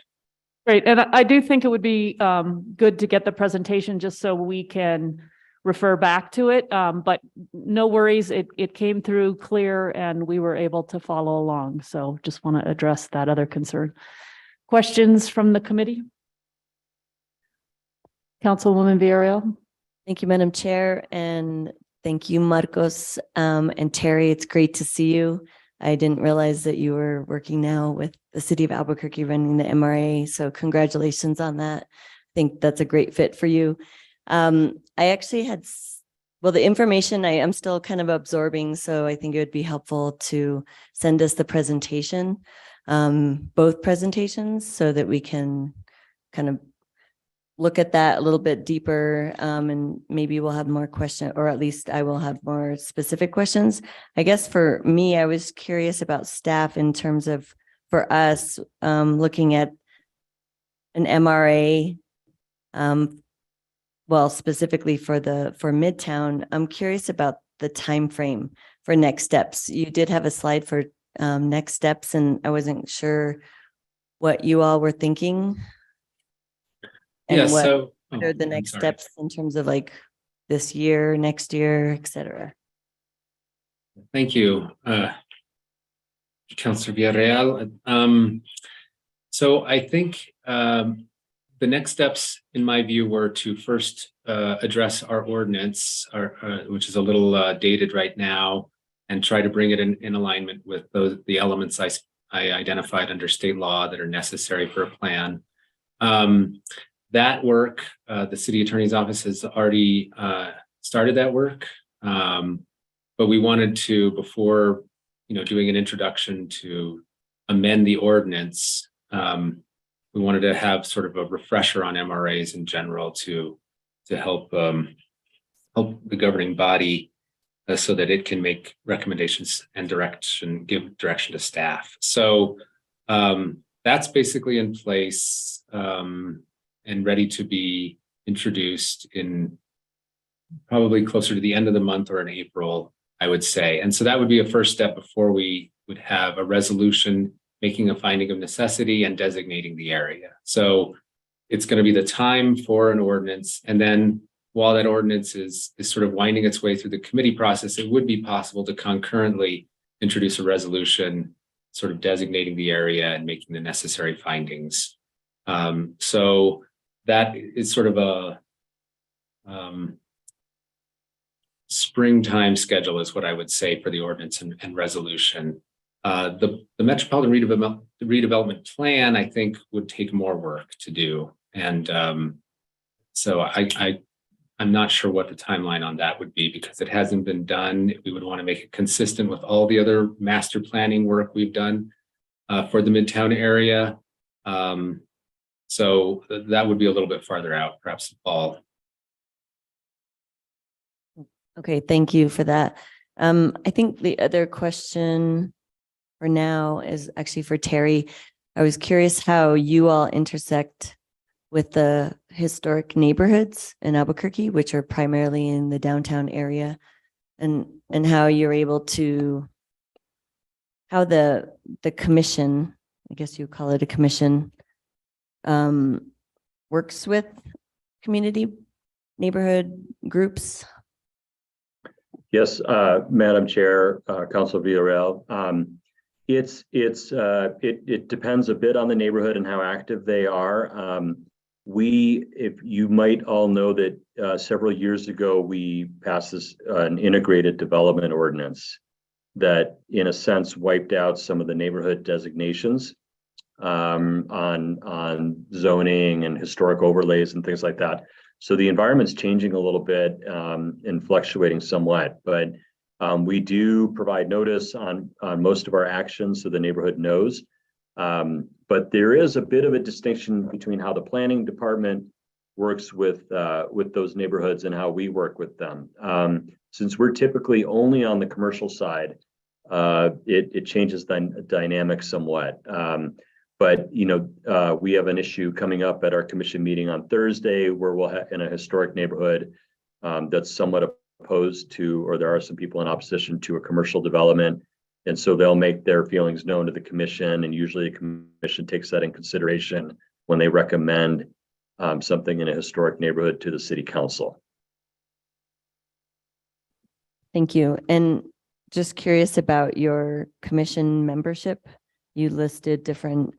Great, and I do think it would be good to get the presentation just so we can refer back to it, but no worries, it came through clear and we were able to follow along. So just want to address that other concern. Questions from the committee? Councilwoman Villarreal. Thank you, Madam Chair, and thank you, Marcos, and Terry. It's great to see you. I didn't realize that you were working now with the city of Albuquerque running the MRA, so congratulations on that. I think that's a great fit for you. I actually had, well, the information I'm still kind of absorbing, so I think it would be helpful to send us the presentation, both presentations, so that we can kind of look at that a little bit deeper, and maybe we'll have more questions, or at least I will have more specific questions. I guess for me, I was curious about staff in terms of, for us, looking at an MRA, well, specifically for Midtown, I'm curious about the time frame for next steps. You did have a slide for next steps, and I wasn't sure what you all were thinking. And Yeah, what are the next steps in terms of like this year, next year, et cetera? Thank you, Councilor Villarreal. So I think the next steps, in my view, were to first address our ordinance, which is a little dated right now, and try to bring it in alignment with the elements I identified under state law that are necessary for a plan. That work, the city attorney's office has already started that work, but we wanted to, before doing an introduction, to amend the ordinance. We wanted to have sort of a refresher on MRAs in general to help the governing body so that it can make recommendations and give direction to staff. So that's basically in place and ready to be introduced in probably closer to the end of the month or in April, I would say. And so that would be a first step before we would have a resolution making a finding of necessity and designating the area. So it's going to be the time for an ordinance. And then while that ordinance is sort of winding its way through the committee process, it would be possible to concurrently introduce a resolution sort of designating the area and making the necessary findings. So that is sort of a springtime schedule is what I would say for the ordinance and resolution. The Metropolitan Redevelopment Plan, I think, would take more work to do. And so I'm not sure what the timeline on that would be, because it hasn't been done. We would want to make it consistent with all the other master planning work we've done for the Midtown area. So that would be a little bit farther out, perhaps fall. Okay, thank you for that. I think the other question for now is actually for Terry. I was curious how you all intersect with the historic neighborhoods in Albuquerque, which are primarily in the downtown area, and how you're able to, how the commission, I guess you call it a commission, works with community neighborhood groups. Yes, Madam Chair, Council Villarreal. It depends a bit on the neighborhood and how active they are. If you might all know that several years ago, we passed an integrated development ordinance that in a sense wiped out some of the neighborhood designations on zoning and historic overlays and things like that. So the environment's changing a little bit and fluctuating somewhat, but we do provide notice on most of our actions so the neighborhood knows. But there is a bit of a distinction between how the planning department works with those neighborhoods and how we work with them. Since we're typically only on the commercial side, it changes the dynamic somewhat. But we have an issue coming up at our commission meeting on Thursday where we'll have in a historic neighborhood that's somewhat opposed to, or there are some people in opposition to a commercial development. And so they'll make their feelings known to the commission, and usually the commission takes that in consideration when they recommend something in a historic neighborhood to the city council. Thank you. And just curious about your commission membership. You listed different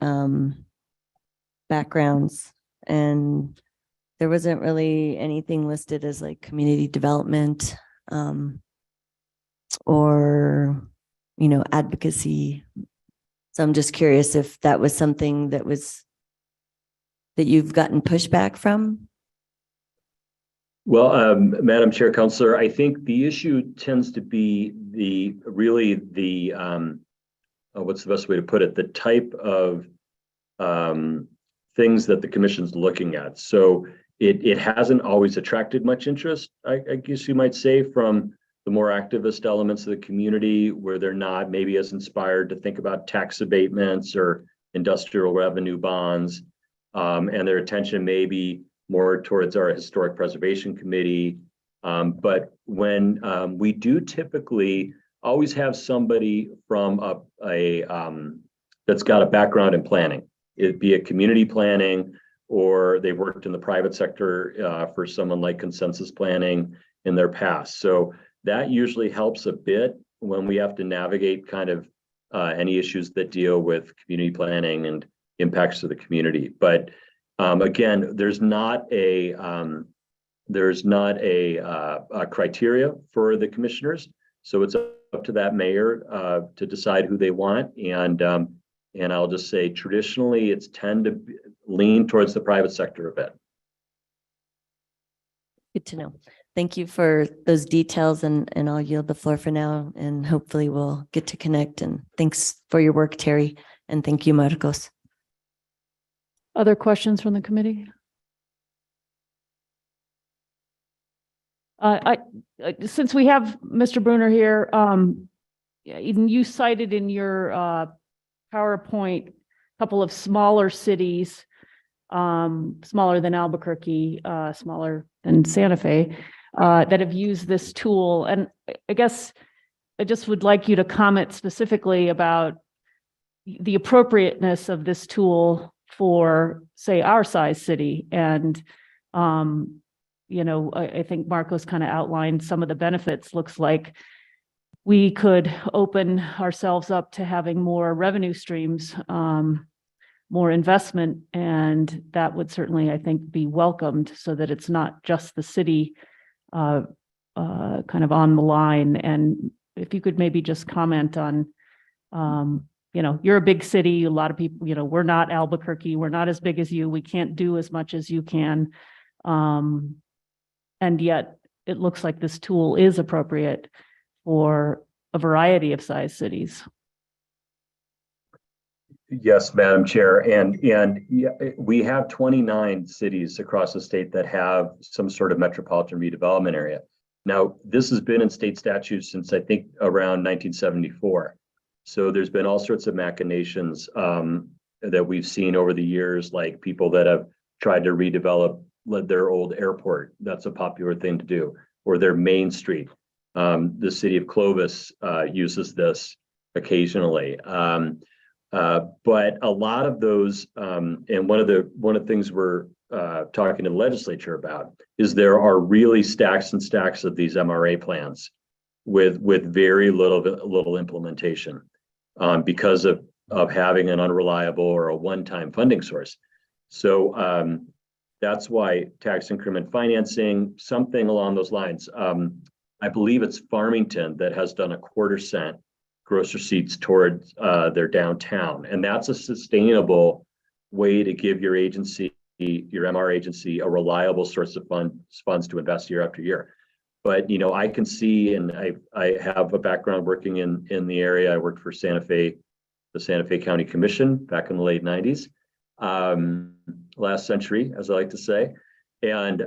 backgrounds, and there wasn't really anything listed as like community development or advocacy. So I'm just curious if that was something that you've gotten pushback from. Well, Madam Chair, Councilor, I think the issue tends to be what's the best way to put it? The type of things that the commission's looking at. So it hasn't always attracted much interest, I guess you might say, from the more activist elements of the community, where they're not maybe as inspired to think about tax abatements or industrial revenue bonds, and their attention may be more towards our historic preservation committee. But when we do typically always have somebody from that's got a background in planning, it'd be a community planning, or they worked in the private sector for someone like Consensus Planning in their past. So that usually helps a bit when we have to navigate kind of any issues that deal with community planning and impacts to the community. But again, there's not a criteria for the commissioners, so it's up to that mayor to decide who they want. And I'll just say traditionally it's tend to lean towards the private sector a bit. Good to know. Thank you for those details, and I'll yield the floor for now, and hopefully we'll get to connect. And thanks for your work, Terry. And thank you, Marcos. Other questions from the committee? Since we have Mr. Bruner here, you cited in your PowerPoint a couple of smaller cities, smaller than Albuquerque, smaller than Santa Fe, that have used this tool. And I guess I just would like you to comment specifically about the appropriateness of this tool for, say, our size city. And, I think Marcos kind of outlined some of the benefits. Looks like we could open ourselves up to having more revenue streams, more investment, and that would certainly, I think, be welcomed, so that it's not just the city kind of on the line. And if you could maybe just comment on, you're a big city, a lot of people, we're not Albuquerque, we're not as big as you, we can't do as much as you can. And yet it looks like this tool is appropriate for a variety of size cities. Yes, Madam Chair, and yeah, we have 29 cities across the state that have some sort of metropolitan redevelopment area. Now, this has been in state statutes since I think around 1974. So there's been all sorts of machinations that we've seen over the years, like people that have tried to redevelop their old airport. That's a popular thing to do, or their main street. The city of Clovis uses this occasionally. But a lot of those, and one of the things we're talking to the legislature about is there are really stacks and stacks of these MRA plans with very little implementation because of having an unreliable or a one-time funding source. So that's why tax increment financing, something along those lines. I believe it's Farmington that has done a 1/4 cent gross receipts towards their downtown. And that's a sustainable way to give your agency, your MR agency, a reliable source of funds to invest year after year. But, you know, I can see, and I have a background working in the area. I worked for Santa Fe, the Santa Fe County Commission back in the late 90s, last century, as I like to say. And,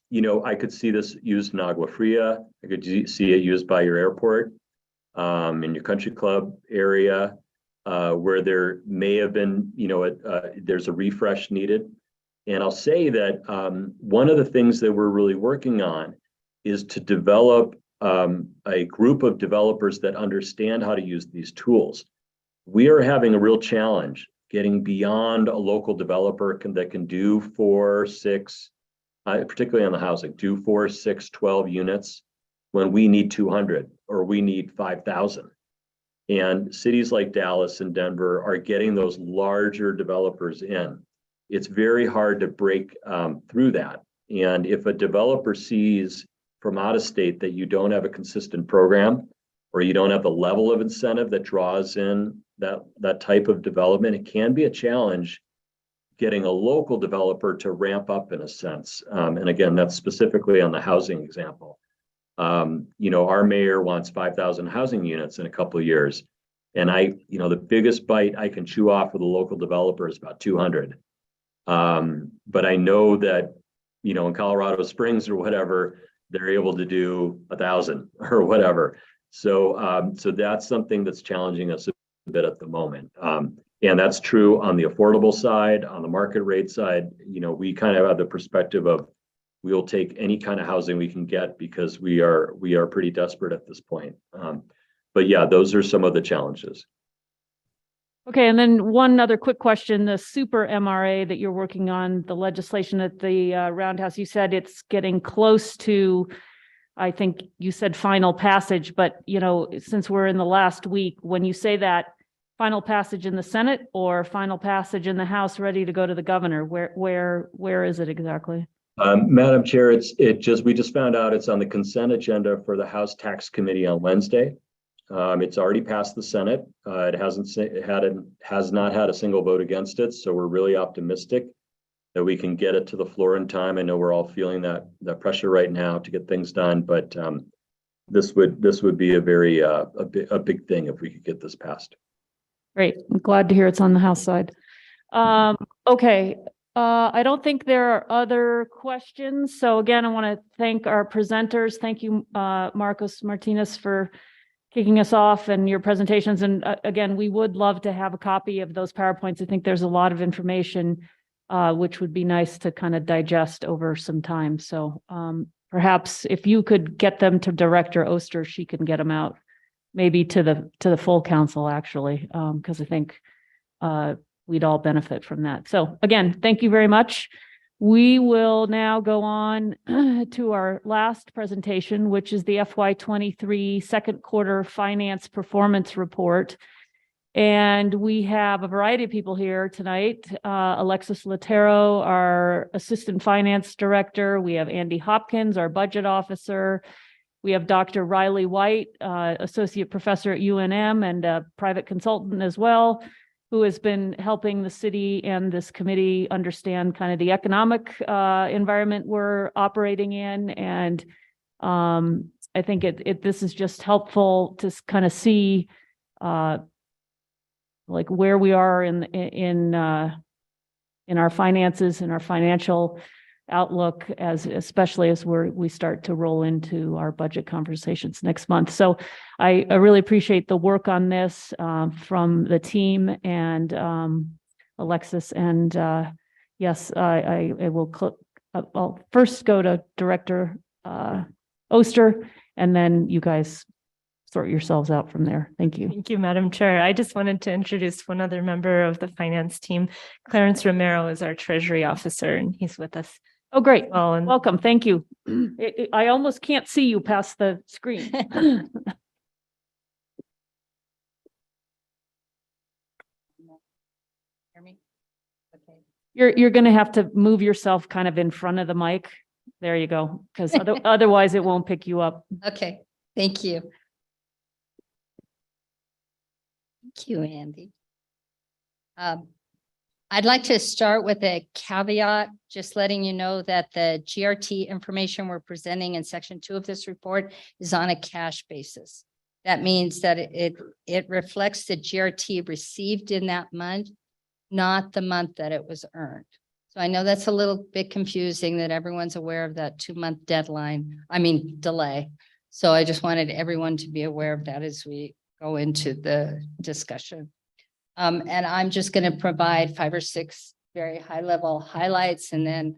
you know, I could see this used in Agua Fria. I could see it used by your airport, in your country club area, where there may have been, you know, there's a refresh needed. And I'll say that one of the things that we're really working on is to develop a group of developers that understand how to use these tools. We are having a real challenge getting beyond a local developer that can do 4, 6, particularly on the housing, do 4, 6, 12 units when we need 200 or we need 5,000. And cities like Dallas and Denver are getting those larger developers in. It's very hard to break through that. And if a developer sees from out of state that you don't have a consistent program, or you don't have the level of incentive that draws in that type of development, it can be a challenge getting a local developer to ramp up in a sense. And again, that's specifically on the housing example. You know, our mayor wants 5,000 housing units in a couple of years. And you know, the biggest bite I can chew off with a local developer is about 200. But I know that, you know, in Colorado Springs or whatever, they're able to do 1,000 or whatever. So that's something that's challenging us a bit at the moment. And that's true on the affordable side, on the market rate side. You know, we kind of have the perspective of we'll take any kind of housing we can get because we are pretty desperate at this point. But yeah, those are some of the challenges. Okay, and then one other quick question, the super MRA that you're working on, the legislation at the Roundhouse, you said it's getting close to, I think you said final passage, but you know, since we're in the last week, when you say that, final passage in the Senate or final passage in the House ready to go to the governor, where is it exactly? Madam Chair, we just found out it's on the consent agenda for the House Tax Committee on Wednesday. It's already passed the Senate. It has not had a single vote against it. So we're really optimistic that we can get it to the floor in time. I know we're all feeling that pressure right now to get things done, but this would be a very a big thing if we could get this passed. Great. I'm glad to hear it's on the House side. Okay. I don't think there are other questions. So again, I want to thank our presenters. Thank you, Marcos Martinez, for kicking us off and your presentations. And again, we would love to have a copy of those PowerPoints. I think there's a lot of information, which would be nice to kind of digest over some time. So perhaps if you could get them to Director Oster, she can get them out maybe to the full council, actually, because I think we'd all benefit from that. So again, thank you very much. We will now go on to our last presentation, which is the FY23 second quarter finance performance report. And we have a variety of people here tonight. Alexis Latero, our Assistant Finance Director. We have Andy Hopkins, our Budget Officer. We have Dr. Riley White, Associate Professor at UNM and a private consultant as well, who has been helping the city and this committee understand kind of the economic environment we're operating in. And I think this is just helpful to kind of see like where we are in our finances and our financial outlook especially as we start to roll into our budget conversations next month. So I really appreciate the work on this from the team and Alexis. And yes, I will I'll first go to Director Oster, and then you guys sort yourselves out from there. Thank you. Thank you, Madam Chair. I just wanted to introduce one other member of the finance team. Clarence Romero is our Treasury Officer, and he's with us. Oh, great. Well, and Welcome. Thank you. I almost can't see you past the screen. Hear me? Okay. You're going to have to move yourself kind of in front of the mic. There you go, because otherwise it won't pick you up. Okay, thank you. Thank you, Andy. I'd like to start with a caveat, just letting you know that the GRT information we're presenting in section 2 of this report is on a cash basis. That means that it reflects the GRT received in that month, not the month that it was earned. So I know that's a little bit confusing that everyone's aware of that 2-month delay. So I just wanted everyone to be aware of that as we go into the discussion. And I'm just going to provide 5 or 6 very high level highlights and then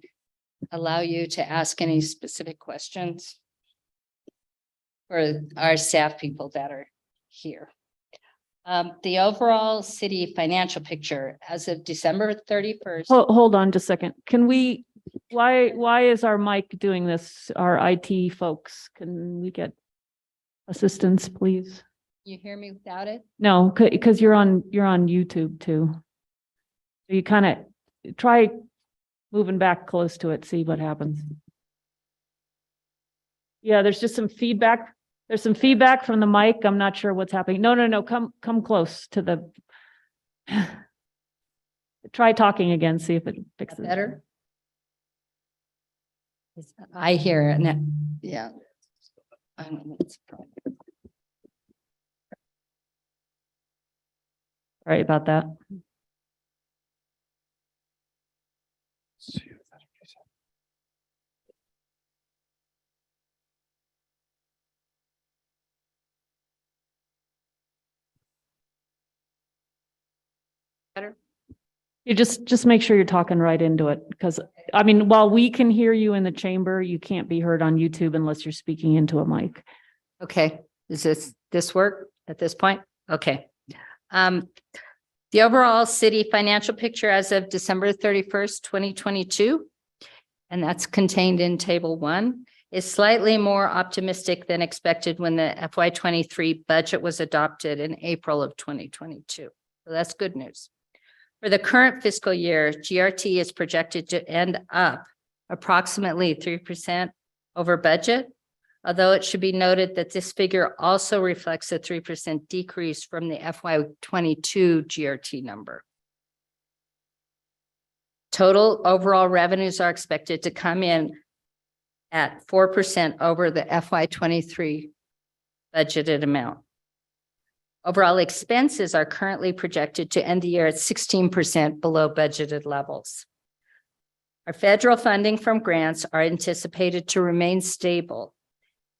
allow you to ask any specific questions for our staff people that are here. The overall city financial picture as of December 31st. Hold on just a second. Can we, why is our mic doing this? Our IT folks, can we get assistance, please? You hear me without it? No, because you're on YouTube too. So you kind of try moving back close to it, see what happens. Yeah, there's just some feedback. There's some feedback from the mic. I'm not sure what's happening. No. Come close to the. Try talking again, see if it fixes. Better? I hear it. Yeah. I don't know what's the problem. Sorry about that. Better? You just make sure you're talking right into it, because I mean, while we can hear you in the chamber, you can't be heard on YouTube unless you're speaking into a mic. Okay, does this work at this point? Okay. The overall city financial picture as of December 31st, 2022, and that's contained in table 1, is slightly more optimistic than expected when the FY23 budget was adopted in April of 2022. So that's good news. For the current fiscal year, GRT is projected to end up approximately 3% over budget, although it should be noted that this figure also reflects a 3% decrease from the FY22 GRT number. Total overall revenues are expected to come in at 4% over the FY23 budgeted amount. Overall expenses are currently projected to end the year at 16% below budgeted levels. Our federal funding from grants are anticipated to remain stable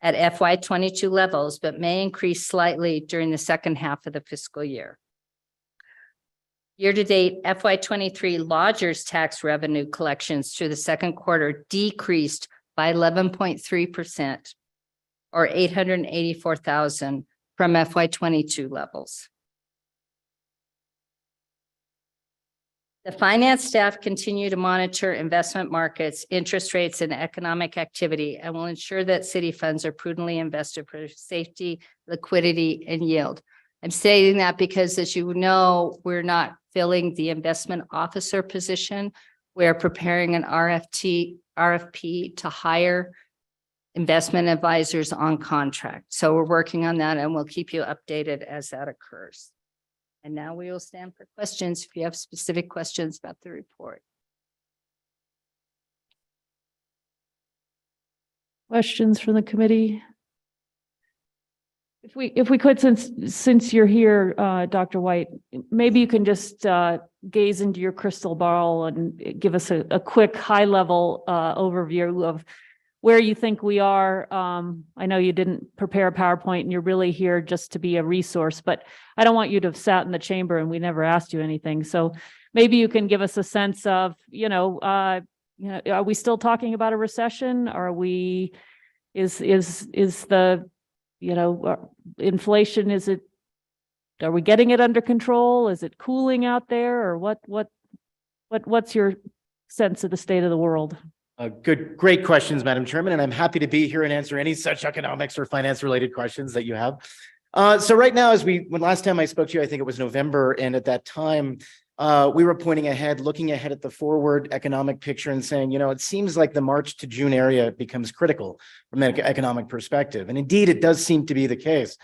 at FY22 levels, but may increase slightly during the second half of the fiscal year. Year-to-date FY23 lodgers tax revenue collections through the second quarter decreased by 11.3%, or $884,000 from FY22 levels. The finance staff continue to monitor investment markets, interest rates, and economic activity, and will ensure that city funds are prudently invested for safety, liquidity, and yield. I'm saying that because, as you know, we're not filling the investment officer position. We're preparing an RFP to hire investment advisors on contract. So we're working on that, and we'll keep you updated as that occurs. And now we will stand for questions if you have specific questions about the report. Questions from the committee? If we could, since you're here, Dr. White, maybe you can just gaze into your crystal ball and give us a quick high-level overview of where you think we are. I know you didn't prepare a PowerPoint and you're really here just to be a resource, but I don't want you to have sat in the chamber and we never asked you anything. So maybe you can give us a sense of, are we still talking about a recession? Are we, is the, inflation, are we getting it under control? Is it cooling out there, or what's your sense of the state of the world? Great questions, Madam Chairman, and I'm happy to be here and answer any such economics or finance related questions that you have. So right now, when last time I spoke to you, I think it was November, and at that time, we were pointing ahead, looking ahead at the forward economic picture and saying, it seems like the March to June area becomes critical from an economic perspective. And indeed, it does seem to be the case.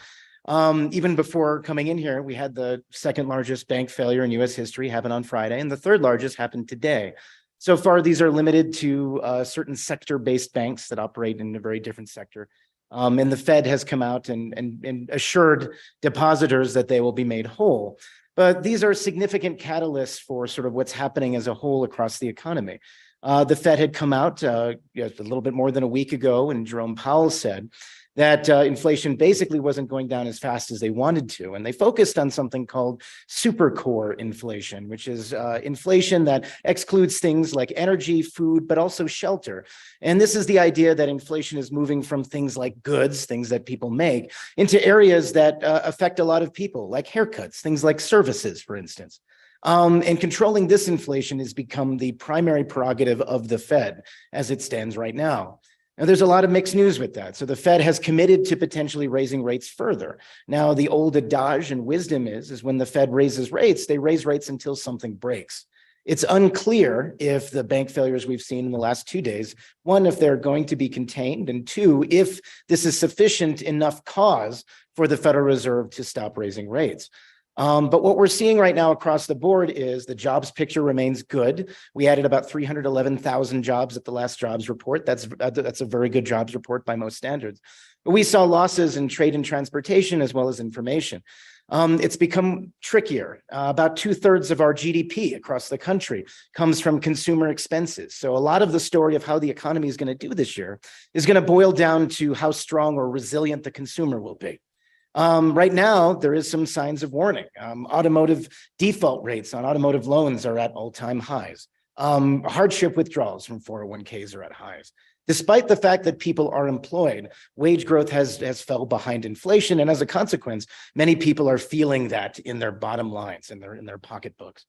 Even before coming in here, we had the second largest bank failure in US history happen on Friday, and the third largest happened today. So far, these are limited to certain sector-based banks that operate in a very different sector. And the Fed has come out and assured depositors that they will be made whole. But these are significant catalysts for sort of what's happening as a whole across the economy. The Fed had come out a little bit more than a week ago, and Jerome Powell said that inflation basically wasn't going down as fast as they wanted to. And they focused on something called supercore inflation, which is inflation that excludes things like energy, food, but also shelter. And this is the idea that inflation is moving from things like goods, things that people make, into areas that affect a lot of people, like haircuts, things like services, for instance. And controlling this inflation has become the primary prerogative of the Fed as it stands right now. Now, there's a lot of mixed news with that. So the Fed has committed to potentially raising rates further. Now, the old adage and wisdom is when the Fed raises rates, they raise rates until something breaks. It's unclear if the bank failures we've seen in the last 2 days, one, if they're going to be contained, and two, if this is sufficient enough cause for the Federal Reserve to stop raising rates. But what we're seeing right now across the board is the jobs picture remains good. We added about 311,000 jobs at the last jobs report. That's a very good jobs report by most standards. But we saw losses in trade and transportation as well as information. It's become trickier. About 2/3 of our GDP across the country comes from consumer expenses. So a lot of the story of how the economy is going to do this year is going to boil down to how strong or resilient the consumer will be. Right now, there is some signs of warning. Automotive default rates on automotive loans are at all-time highs. Hardship withdrawals from 401ks are at highs. Despite the fact that people are employed, wage growth has fell behind inflation, and as a consequence, many people are feeling that in their bottom lines, in their pocketbooks.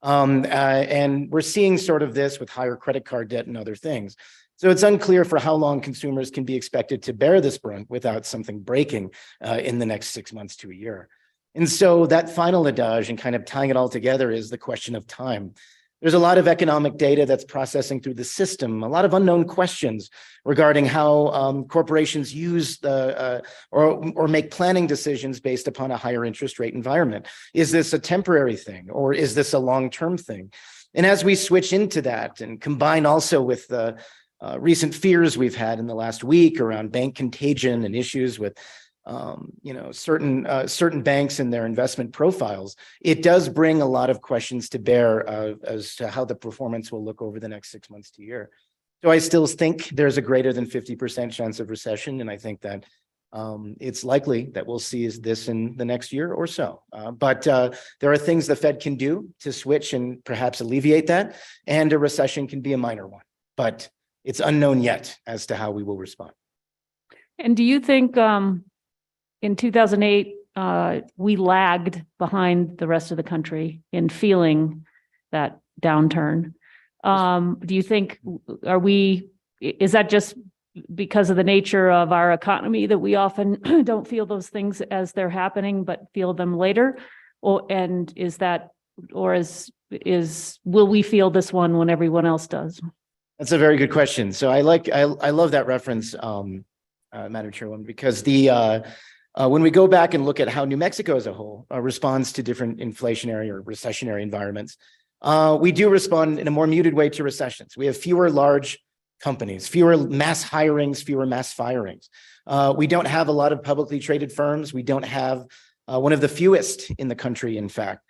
And we're seeing sort of this with higher credit card debt and other things. So it's unclear for how long consumers can be expected to bear this brunt without something breaking in the next 6 months to a year. And so that final adage and kind of tying it all together is the question of time. There's a lot of economic data that's processing through the system, a lot of unknown questions regarding how corporations use or make planning decisions based upon a higher interest rate environment. Is this a temporary thing, or is this a long-term thing? And as we switch into that and combine also with the recent fears we've had in the last week around bank contagion and issues with certain banks and their investment profiles, it does bring a lot of questions to bear as to how the performance will look over the next 6 months to a year. So I still think there's a greater than 50% chance of recession, and I think that it's likely that we'll see this in the next year or so. But there are things the Fed can do to switch and perhaps alleviate that, and a recession can be a minor one. But it's unknown yet as to how we will respond. And do you think in 2008, we lagged behind the rest of the country in feeling that downturn? Do you think, is that just because of the nature of our economy that we often don't feel those things as they're happening, but feel them later? Will we feel this one when everyone else does? That's a very good question. So I love that reference, Madam Chairwoman, because when we go back and look at how New Mexico as a whole responds to different inflationary or recessionary environments, we do respond in a more muted way to recessions. We have fewer large companies, fewer mass hirings, fewer mass firings. We don't have a lot of publicly traded firms. We don't have one of the fewest in the country, in fact.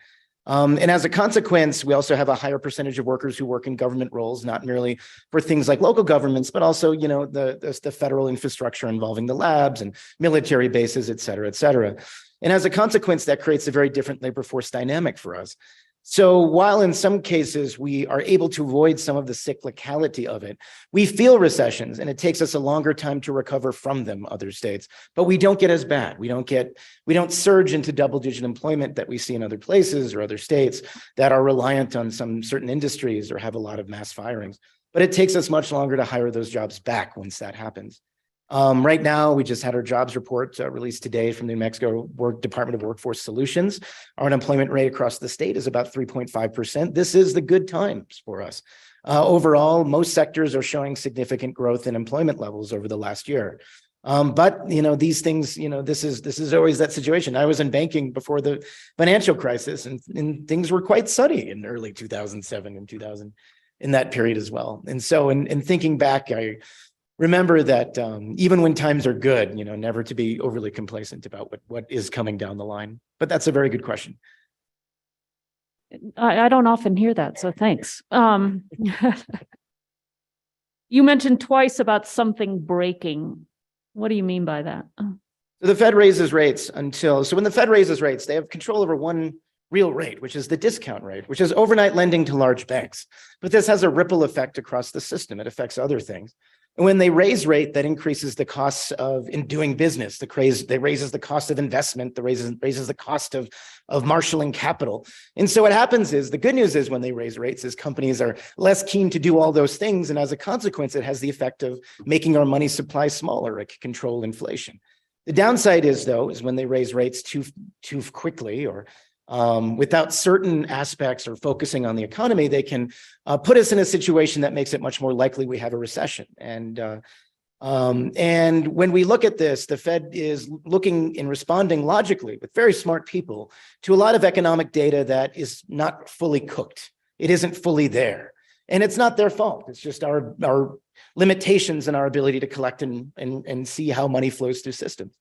And as a consequence, we also have a higher percentage of workers who work in government roles, not merely for things like local governments, but also, you know, the federal infrastructure involving the labs and military bases, et cetera, et cetera. And as a consequence, that creates a very different labor force dynamic for us. So while in some cases we are able to avoid some of the cyclicality of it, we feel recessions and it takes us a longer time to recover from them, other states, but we don't get as bad. We don't surge into double-digit employment that we see in other places or other states that are reliant on some certain industries or have a lot of mass firings. But it takes us much longer to hire those jobs back once that happens. Right now, we just had our jobs report released today from the New Mexico Department of Workforce Solutions. Our unemployment rate across the state is about 3.5%. This is the good times for us. Overall, most sectors are showing significant growth in employment levels over the last year. But, you know, these things, you know, this is always that situation. I was in banking before the financial crisis and things were quite sunny in early 2007 and 2000 in that period as well. And so in thinking back, I remember that even when times are good, you know, never to be overly complacent about what is coming down the line. But that's a very good question. I don't often hear that, so thanks. You mentioned twice about something breaking. What do you mean by that? So the Fed raises rates so when the Fed raises rates, they have control over one real rate, which is the discount rate, which is overnight lending to large banks. But this has a ripple effect across the system. It affects other things. And when they raise rate, that increases the costs of in doing business. They raises the cost of investment. That raises the cost of marshaling capital. And so what happens is the good news is when they raise rates is companies are less keen to do all those things. And as a consequence, it has the effect of making our money supply smaller. It can control inflation. The downside is though, is when they raise rates too quickly or without certain aspects or focusing on the economy, they can put us in a situation that makes it much more likely we have a recession. And when we look at this, the Fed is looking and responding logically with very smart people to a lot of economic data that is not fully cooked. It isn't fully there. And it's not their fault. It's just our limitations in our ability to collect and see how money flows through systems.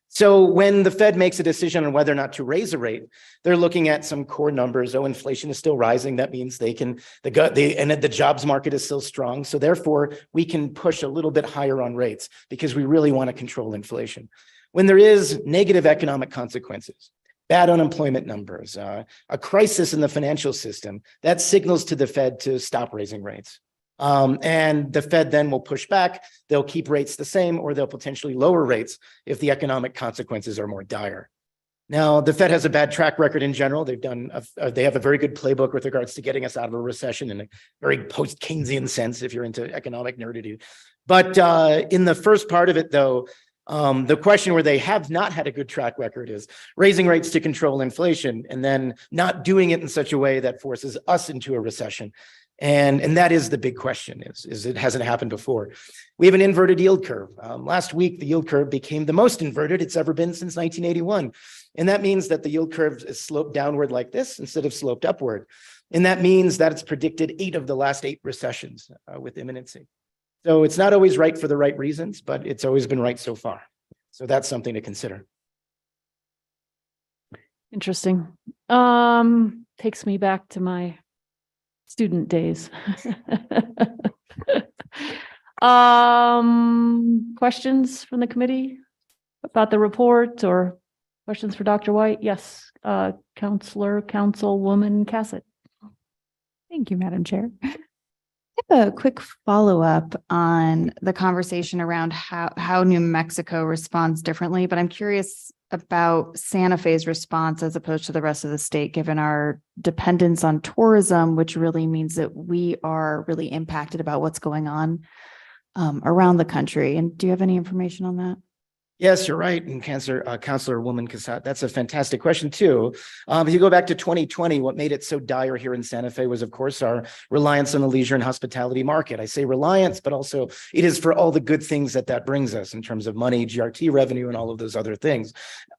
So when the Fed makes a decision on whether or not to raise a rate, they're looking at some core numbers. Oh, inflation is still rising. That means and the jobs market is still strong. So therefore, we can push a little bit higher on rates because we really want to control inflation. When there is negative economic consequences, bad unemployment numbers, a crisis in the financial system, that signals to the Fed to stop raising rates. And the Fed then will push back. They'll keep rates the same, or they'll potentially lower rates if the economic consequences are more dire. Now, the Fed has a bad track record in general. They have a very good playbook with regards to getting us out of a recession in a very post-Keynesian sense, if you're into economic nerdity. But in the first part of it, though, the question where they have not had a good track record is raising rates to control inflation and then not doing it in such a way that forces us into a recession. And that is the big question is it hasn't happened before. We have an inverted yield curve. Last week, the yield curve became the most inverted it's ever been since 1981. And that means that the yield curve is sloped downward like this instead of sloped upward. And that means that it's predicted 8 of the last 8 recessions with imminency. So it's not always right for the right reasons, but it's always been right so far. So that's something to consider. Interesting. Takes me back to my student days. Questions from the committee about the report or questions for Dr. White? Yes, Councilwoman Cassett. Thank you, Madam Chair. I have a quick follow-up on the conversation around how New Mexico responds differently, but I'm curious about Santa Fe's response as opposed to the rest of the state, given our dependence on tourism, which really means that we are really impacted about what's going on around the country. And do you have any information on that? Yes, you're right. And Councilwoman Cassett, that's a fantastic question too. If you go back to 2020, what made it so dire here in Santa Fe was, of course, our reliance on the leisure and hospitality market. I say reliance, but also it is for all the good things that brings us in terms of money, GRT revenue, and all of those other things,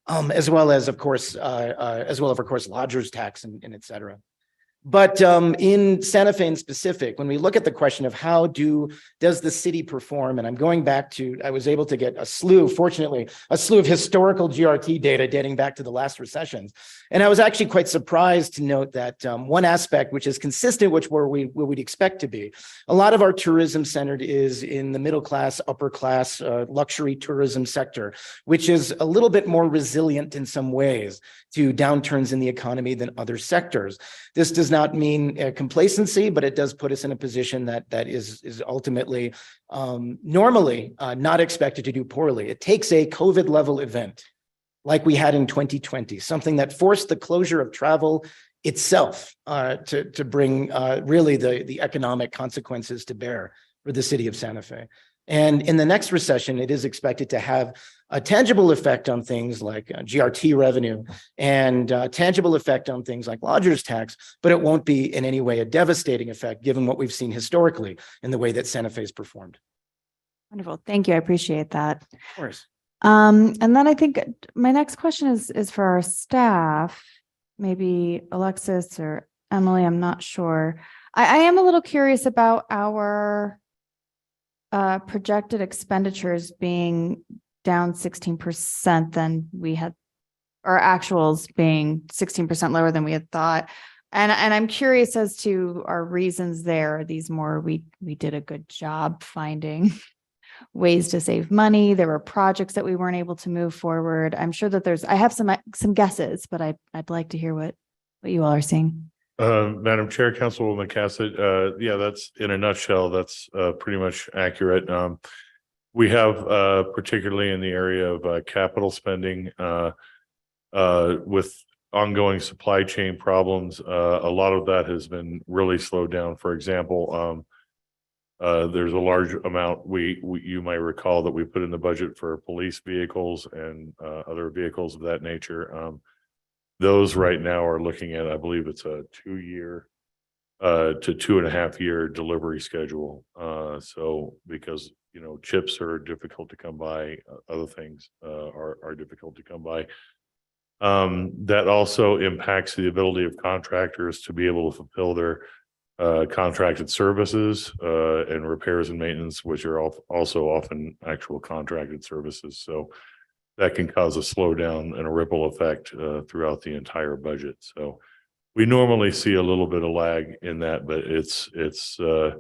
as well as, of course, lodgers tax and et cetera. But in Santa Fe in specific, when we look at the question of does the city perform, and I'm going back to, I was able to get fortunately, a slew of historical GRT data dating back to the last recessions. And I was actually quite surprised to note that one aspect, which is consistent with where we'd expect to be, a lot of our tourism centered is in the middle class, upper class, luxury tourism sector, which is a little bit more resilient in some ways to downturns in the economy than other sectors. This does not mean complacency, but it does put us in a position that is ultimately normally not expected to do poorly. It takes a COVID level event like we had in 2020, something that forced the closure of travel itself to bring really the economic consequences to bear for the city of Santa Fe. And in the next recession, it is expected to have a tangible effect on things like GRT revenue and tangible effect on things like lodgers tax, but it won't be in any way a devastating effect given what we've seen historically in the way that Santa Fe's performed. Wonderful. Thank you. I appreciate that. Of course. And then I think my next question is for our staff, maybe Alexis or Emily, I'm not sure. I am a little curious about our projected expenditures being down 16% than we had, or actuals being 16% lower than we had thought. And I'm curious as to our reasons there. Are these more, we did a good job finding ways to save money? There were projects that we weren't able to move forward. I'm sure that I have some guesses, but I'd like to hear what you all are seeing. Madam Chair, Councilwoman Cassett, yeah, that's in a nutshell, that's pretty much accurate. We have particularly in the area of capital spending with ongoing supply chain problems, a lot of that has been really slowed down. For example, there's a large amount you might recall that we put in the budget for police vehicles and other vehicles of that nature. Those right now are looking at, I believe it's a 2-year to 2.5 year delivery schedule. So because, you know, chips are difficult to come by, other things are difficult to come by. That also impacts the ability of contractors to be able to fulfill their contracted services and repairs and maintenance, which are also often actual contracted services. So that can cause a slowdown and a ripple effect throughout the entire budget. So we normally see a little bit of lag in that, but it's the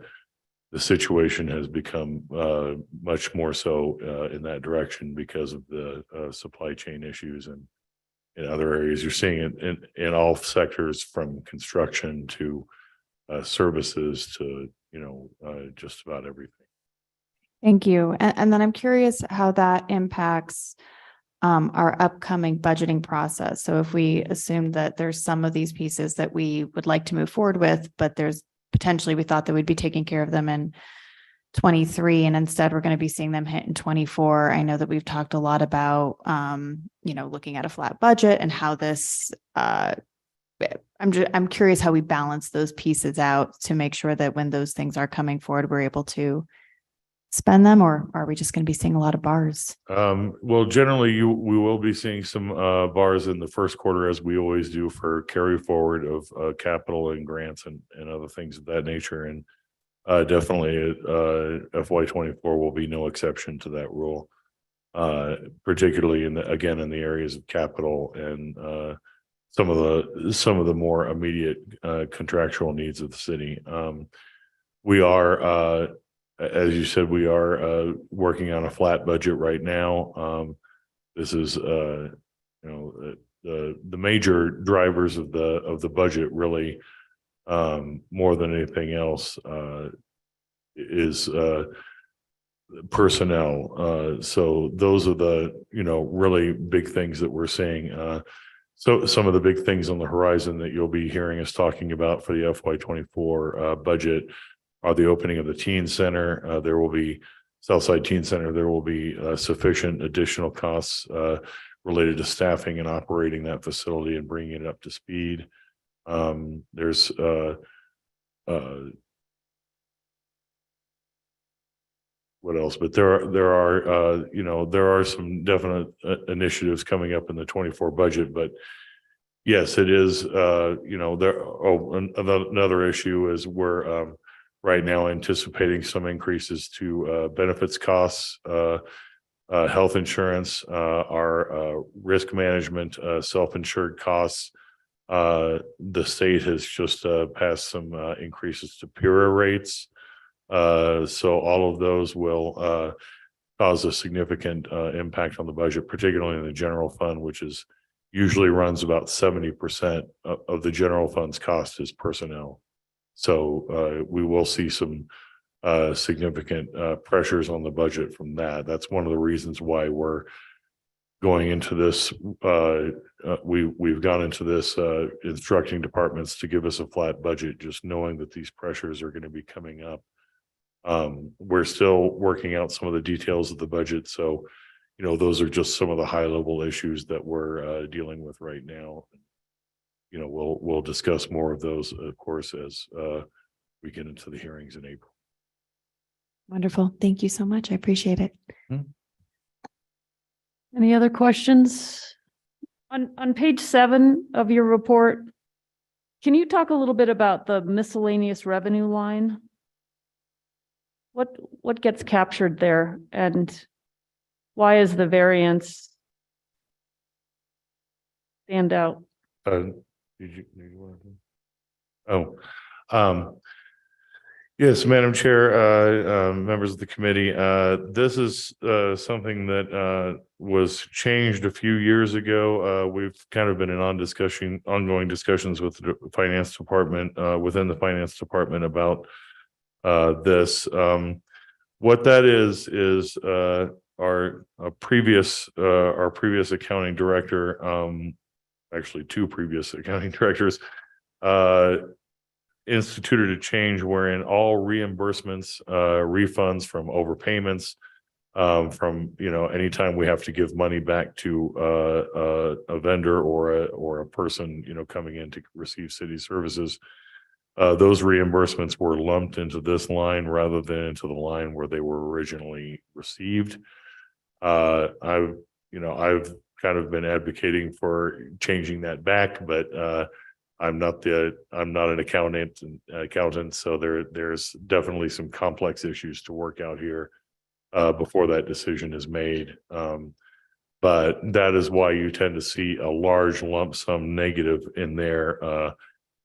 situation has become much more so in that direction because of the supply chain issues and in other areas. You're seeing it in all sectors, from construction to services to, you know, just about everything. Thank you. And then I'm curious how that impacts our upcoming budgeting process. So if we assume that there's some of these pieces that we would like to move forward with, but there's potentially we thought that we'd be taking care of them in 23, and instead we're going to be seeing them hit in 24. I know that we've talked a lot about, you know, looking at a flat budget and how this, I'm curious how we balance those pieces out to make sure that when those things are coming forward, we're able to spend them, or are we just going to be seeing a lot of bars? Well, generally we will be seeing some bars in the first quarter, as we always do, for carry forward of capital and grants and other things of that nature. And definitely FY24 will be no exception to that rule, particularly in the areas of capital and some of the more immediate contractual needs of the city. We are as you said, we are working on a flat budget right now. This is, you know, the major drivers of the budget really, more than anything else, is personnel. So those are the, you know, really big things that we're seeing. So some of the big things on the horizon that you'll be hearing us talking about for the FY24 budget are the opening of the teen center. There will be Southside Teen Center. There will be sufficient additional costs related to staffing and operating that facility and bringing it up to speed. There's what else? But there are you know, there are some definite initiatives coming up in the 24 budget, but yes, it is, another issue is we're, right now anticipating some increases to, benefits costs, health insurance, our, risk management, self-insured costs. The state has just, passed some, increases to PURA rates. So all of those will, cause a significant, impact on the budget, particularly in the general fund, which is usually runs about 70% of the general fund's cost is personnel. So, we will see some, significant pressures on the budget from that. That's one of the reasons why we're going into this. We've gone into this instructing departments to give us a flat budget, just knowing that these pressures are going to be coming up. We're still working out some of the details of the budget, so those are just some of the high level issues that we're dealing with right now. We'll discuss more of those, of course, as we get into the hearings in April. Wonderful. Thank you so much. I appreciate it. Any other questions? On page 7 of your report, can you talk a little bit about the miscellaneous revenue line? What gets captured there, and why is the variance stand out? Did you want to? Yes, Madam Chair, members of the committee, this is something that was changed a few years ago. We've kind of been in ongoing discussions with the finance department, within the finance department about this. What that is our previous accounting director, actually 2 previous accounting directors, instituted a change wherein all reimbursements, refunds from overpayments, from anytime we have to give money back to a vendor or a person coming in to receive city services, those reimbursements were lumped into this line rather than into the line where they were originally received. I've kind of been advocating for changing that back, but I'm not an accountant, so there's definitely some complex issues to work out here before that decision is made. But that is why you tend to see a large lump sum negative in there.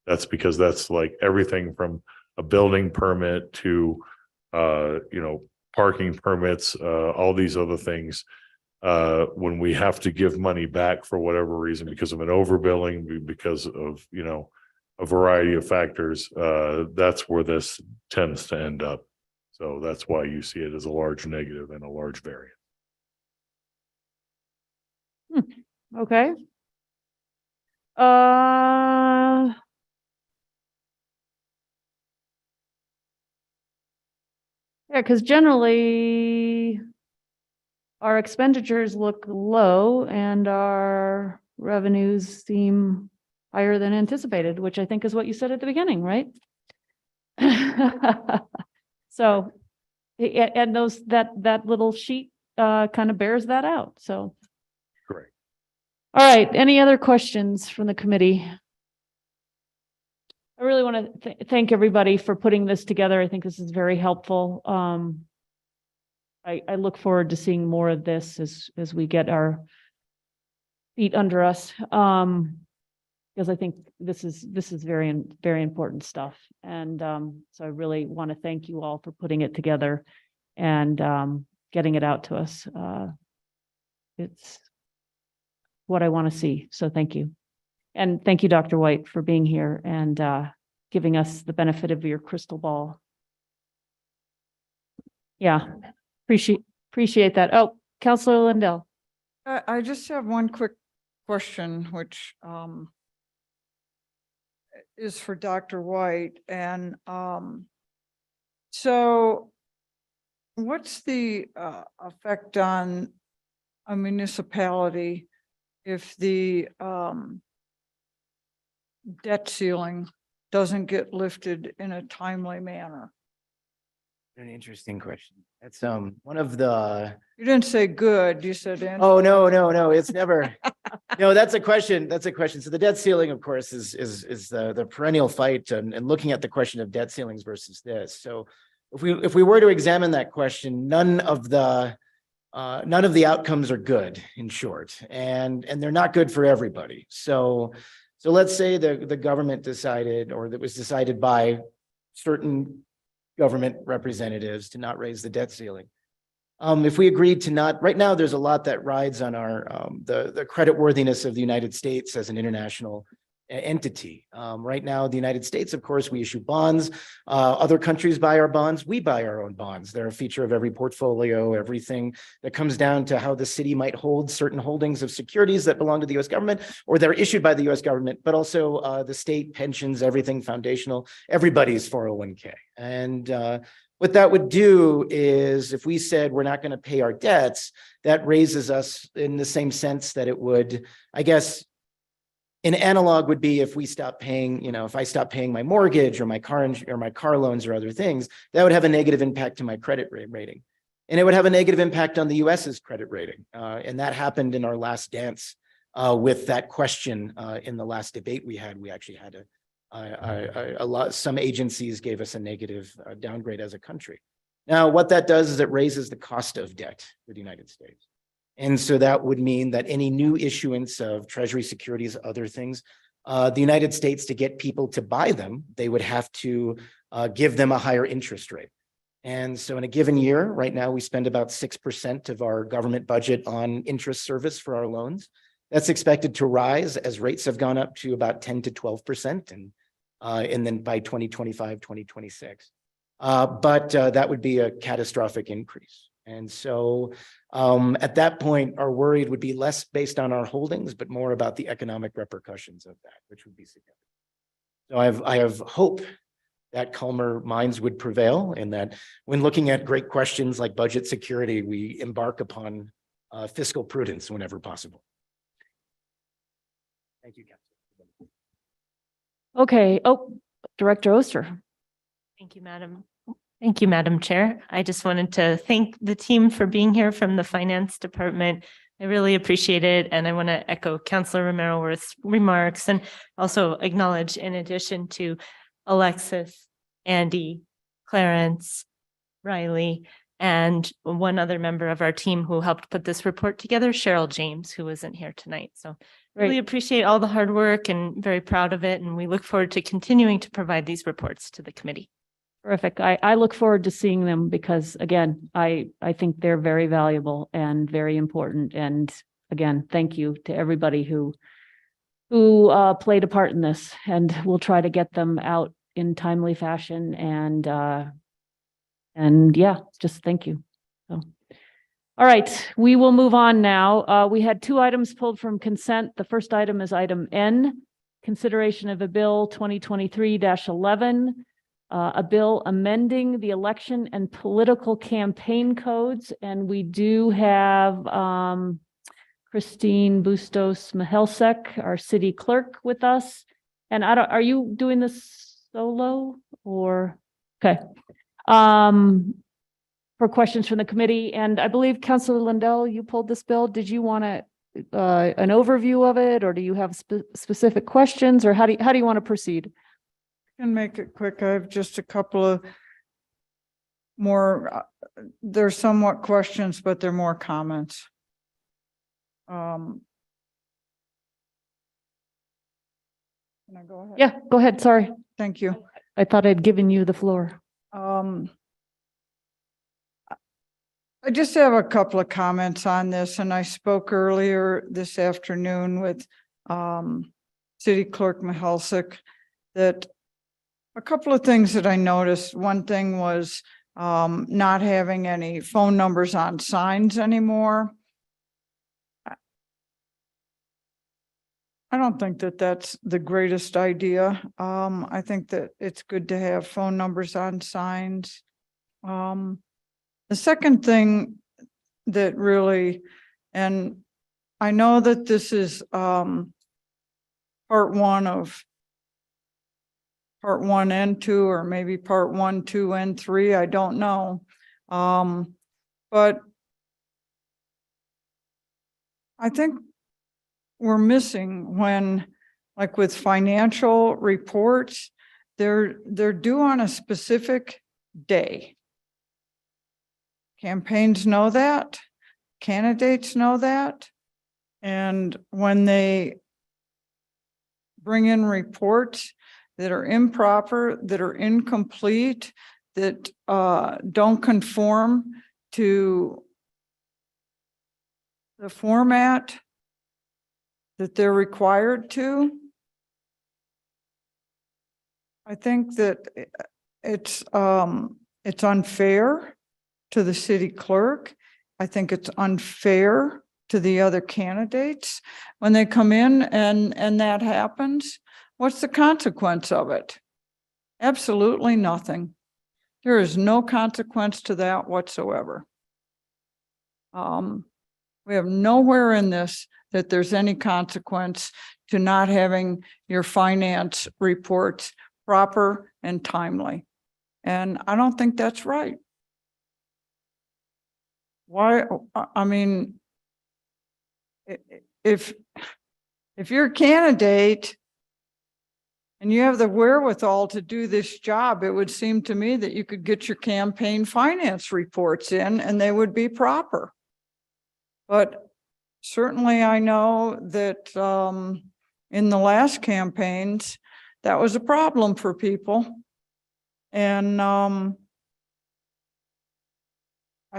That's because that's like everything from a building permit to parking permits, all these other things. When we have to give money back for whatever reason, because of an overbilling, because of a variety of factors, that's where this tends to end up. So that's why you see it as a large negative and a large variance. Okay. Yeah, because generally our expenditures look low and our revenues seem higher than anticipated, which I think is what you said at the beginning, right? So, and that little sheet kind of bears that out. So. Correct. All right. Any other questions from the committee? I really want to thank everybody for putting this together. I think this is very helpful. I look forward to seeing more of this as we get our feet under us. Because I think this is very, very important stuff. And so I really want to thank you all for putting it together and getting it out to us. It's what I want to see. So thank you. And thank you, Dr. White, for being here and giving us the benefit of your crystal ball. Yeah, appreciate that. Oh, Councilor Lindell. I just have one quick question, which is for Dr. White. And so what's the effect on a municipality if the debt ceiling doesn't get lifted in a timely manner? An interesting question. That's one of the. You didn't say good, you said. Oh, no. It's never, No, that's a question. That's a question. So the debt ceiling, of course, is the perennial fight and looking at the question of debt ceilings versus this. So if we were to examine that question, none of the outcomes are good, in short, and they're not good for everybody. So let's say the government decided, or that was decided by certain government representatives, to not raise the debt ceiling. If we agreed to not, right now, there's a lot that rides on our the creditworthiness of the United States as an international entity. Right now, the United States, of course, we issue bonds. Other countries buy our bonds. We buy our own bonds. They're a feature of every portfolio, everything that comes down to how the city might hold certain holdings of securities that belong to the US government, or they're issued by the US government, but also the state pensions, everything foundational, everybody's 401k. And what that would do is, if we said we're not going to pay our debts, that raises us in the same sense that it would, I guess, an analog would be if we stop paying, if I stop paying my mortgage or my car loans or other things, that would have a negative impact to my credit rating. And it would have a negative impact on the US's credit rating. And that happened in our last dance with that question in the last debate we had. We actually had some agencies gave us a negative downgrade as a country. Now, what that does is it raises the cost of debt for the United States. And so that would mean that any new issuance of treasury securities, other things, the United States, to get people to buy them, they would have to give them a higher interest rate. And so in a given year, right now, we spend about 6% of our government budget on interest service for our loans. That's expected to rise as rates have gone up to about 10 to 12%. And then by 2025, 2026. But that would be a catastrophic increase. And so at that point, our worry would be less based on our holdings, but more about the economic repercussions of that, which would be significant. So I have hope that calmer minds would prevail, and that when looking at great questions like budget security, we embark upon fiscal prudence whenever possible. Thank you, Councilor. Okay. Oh, Director Oster. Thank you, Madam. Thank you, Madam Chair. I just wanted to thank the team for being here from the Finance Department. I really appreciate it. And I want to echo Councilor Romero-Worth's remarks and also acknowledge, in addition to Alexis, Andy, Clarence, Riley, and one other member of our team who helped put this report together, Cheryl James, who isn't here tonight. So really appreciate all the hard work and very proud of it. And we look forward to continuing to provide these reports to the committee. Terrific. I look forward to seeing them because, again, I think they're very valuable and very important. And again, thank you to everybody who played a part in this, and we'll try to get them out in timely fashion. And yeah, just thank you. So, all right, we will move on now. We had two items pulled from consent. The first item is item N, consideration of a bill 2023-11. A bill amending the election and political campaign codes. And we do have Christine Bustos-Mahelsek, our city clerk, with us. And are you doing this solo or? Okay. For questions from the committee. And I believe Councilor Lindell, you pulled this bill. Did you want an overview of it, or do you have specific questions, or how do you want to proceed? Can make it quick. I have just a couple of more, they're somewhat questions, but they're more comments. Can I go ahead? Yeah, go ahead. Sorry. Thank you. I thought I'd given you the floor. I just have a couple of comments on this, and I spoke earlier this afternoon with City Clerk Mahelsik that a couple of things that I noticed. One thing was not having any phone numbers on signs anymore. I don't think that that's the greatest idea. I think that it's good to have phone numbers on signs. The second thing that really, and I know that this is part one and two, or maybe part 1, 2, and 3. I don't know. But I think we're missing when, like with financial reports, they're due on a specific day. Campaigns know that, candidates know that. And when they bring in reports that are improper, that are incomplete, that don't conform to the format that they're required to, I think that it's unfair to the city clerk. I think it's unfair to the other candidates when they come in and that happens. What's the consequence of it? Absolutely nothing. There is no consequence to that whatsoever. We have nowhere in this that there's any consequence to not having your finance reports proper and timely. And I don't think that's right. Why, I mean, if you're a candidate and you have the wherewithal to do this job, it would seem to me that you could get your campaign finance reports in and they would be proper. But certainly I know that in the last campaigns, that was a problem for people. And I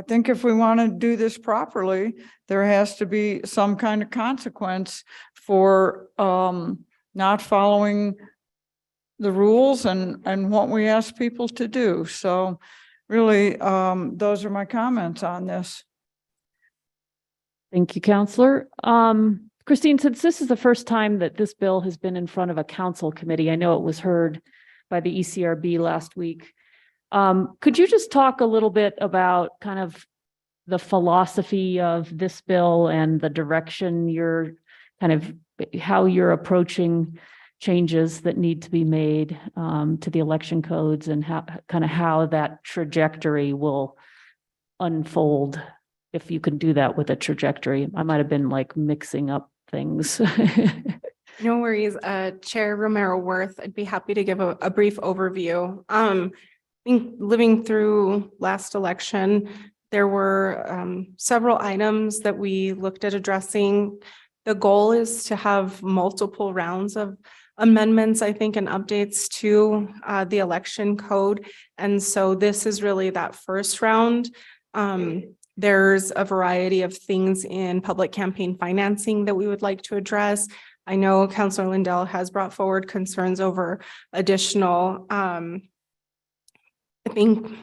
think if we want to do this properly, there has to be some kind of consequence for not following the rules and what we ask people to do. So really, those are my comments on this. Thank you, Counselor. Christine, since this is the first time that this bill has been in front of a council committee, I know it was heard by the ECRB last week. Could you just talk a little bit about kind of the philosophy of this bill and the direction you're kind of how you're approaching changes that need to be made to the election codes and how that trajectory will unfold, if you can do that with a trajectory? I might have been like mixing up things. No worries. Chair Romero Worth, I'd be happy to give a brief overview. I think living through last election, there were several items that we looked at addressing. The goal is to have multiple rounds of amendments, I think, and updates to the election code. And so this is really that first round. There's a variety of things in public campaign financing that we would like to address. I know Councilor Lindell has brought forward concerns over additional, I think,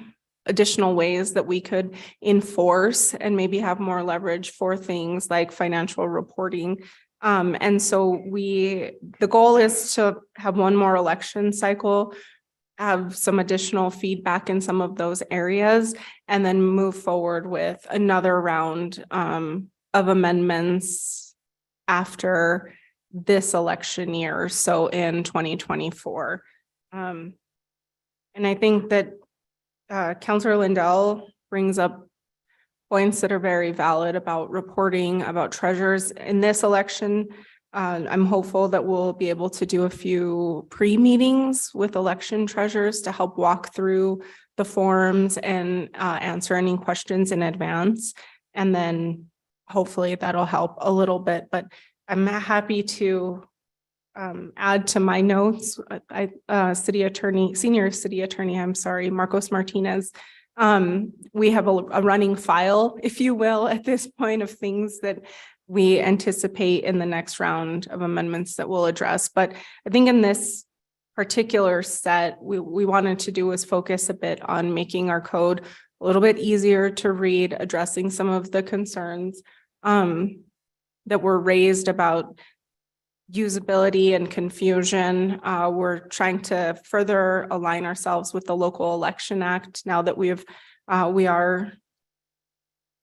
additional ways that we could enforce and maybe have more leverage for things like financial reporting. And so the goal is to have one more election cycle, have some additional feedback in some of those areas, and then move forward with another round of amendments after this election year, so in 2024. And I think that Councilor Lindell brings up points that are very valid about reporting, about treasurers in this election. I'm hopeful that we'll be able to do a few pre-meetings with election treasurers to help walk through the forms and answer any questions in advance. And then hopefully that'll help a little bit, but I'm happy to add to my notes. Senior City Attorney, Marcos Martinez. We have a running file, if you will, at this point of things that we anticipate in the next round of amendments that we'll address. But I think in this particular set, we wanted to do was focus a bit on making our code a little bit easier to read, addressing some of the concerns that were raised about usability and confusion. We're trying to further align ourselves with the Local Election Act now that we are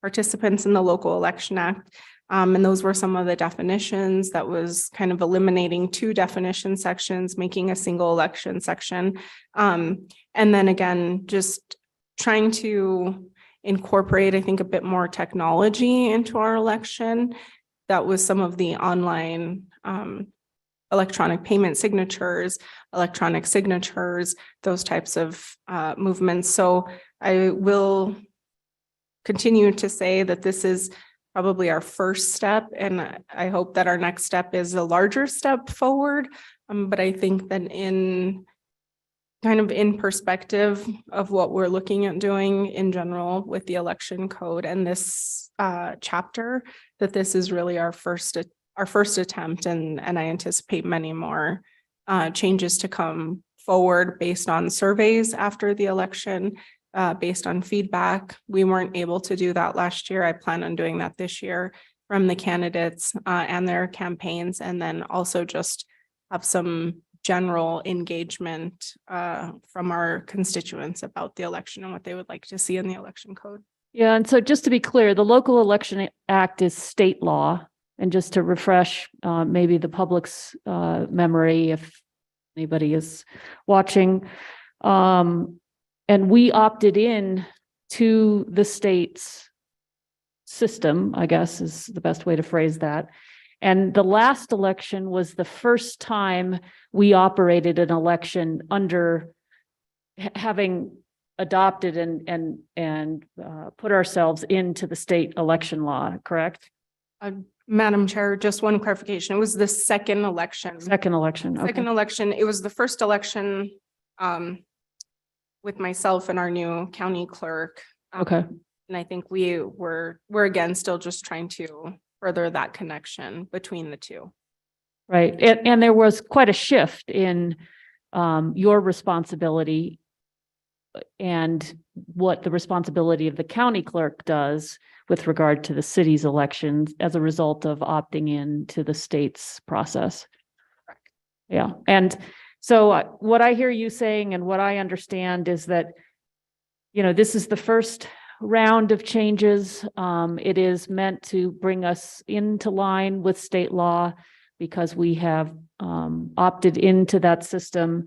participants in the Local Election Act. And those were some of the definitions. That was kind of eliminating two definition sections, making a single election section. And then again, just trying to incorporate, I think, a bit more technology into our election. that was some of the online electronic payment signatures, electronic signatures, those types of movements. So I will continue to say that this is probably our first step, and I hope that our next step is a larger step forward. But I think that in perspective of what we're looking at doing in general with the election code and this chapter, that this is really our first attempt, and I anticipate many more changes to come forward based on surveys after the election, based on feedback. We weren't able to do that last year. I plan on doing that this year from the candidates and their campaigns, and then also just have some general engagement from our constituents about the election and what they would like to see in the election code. Yeah, and so just to be clear, the Local Election Act is state law. And just to refresh maybe the public's memory, if anybody is watching, and we opted in to the state's system, I guess is the best way to phrase that. And the last election was the first time we operated an election under having adopted and put ourselves into the state election law, correct? Madam Chair, just one clarification. It was the second election. Second election. Okay. Second election. It was the first election with myself and our new county clerk. Okay. And I think we're again still just trying to further that connection between the two. Right. And there was quite a shift in your responsibility and what the responsibility of the county clerk does with regard to the city's elections as a result of opting in to the state's process. Correct. Yeah. And so what I hear you saying and what I understand is that, you know, this is the first round of changes. It is meant to bring us into line with state law because we have opted into that system.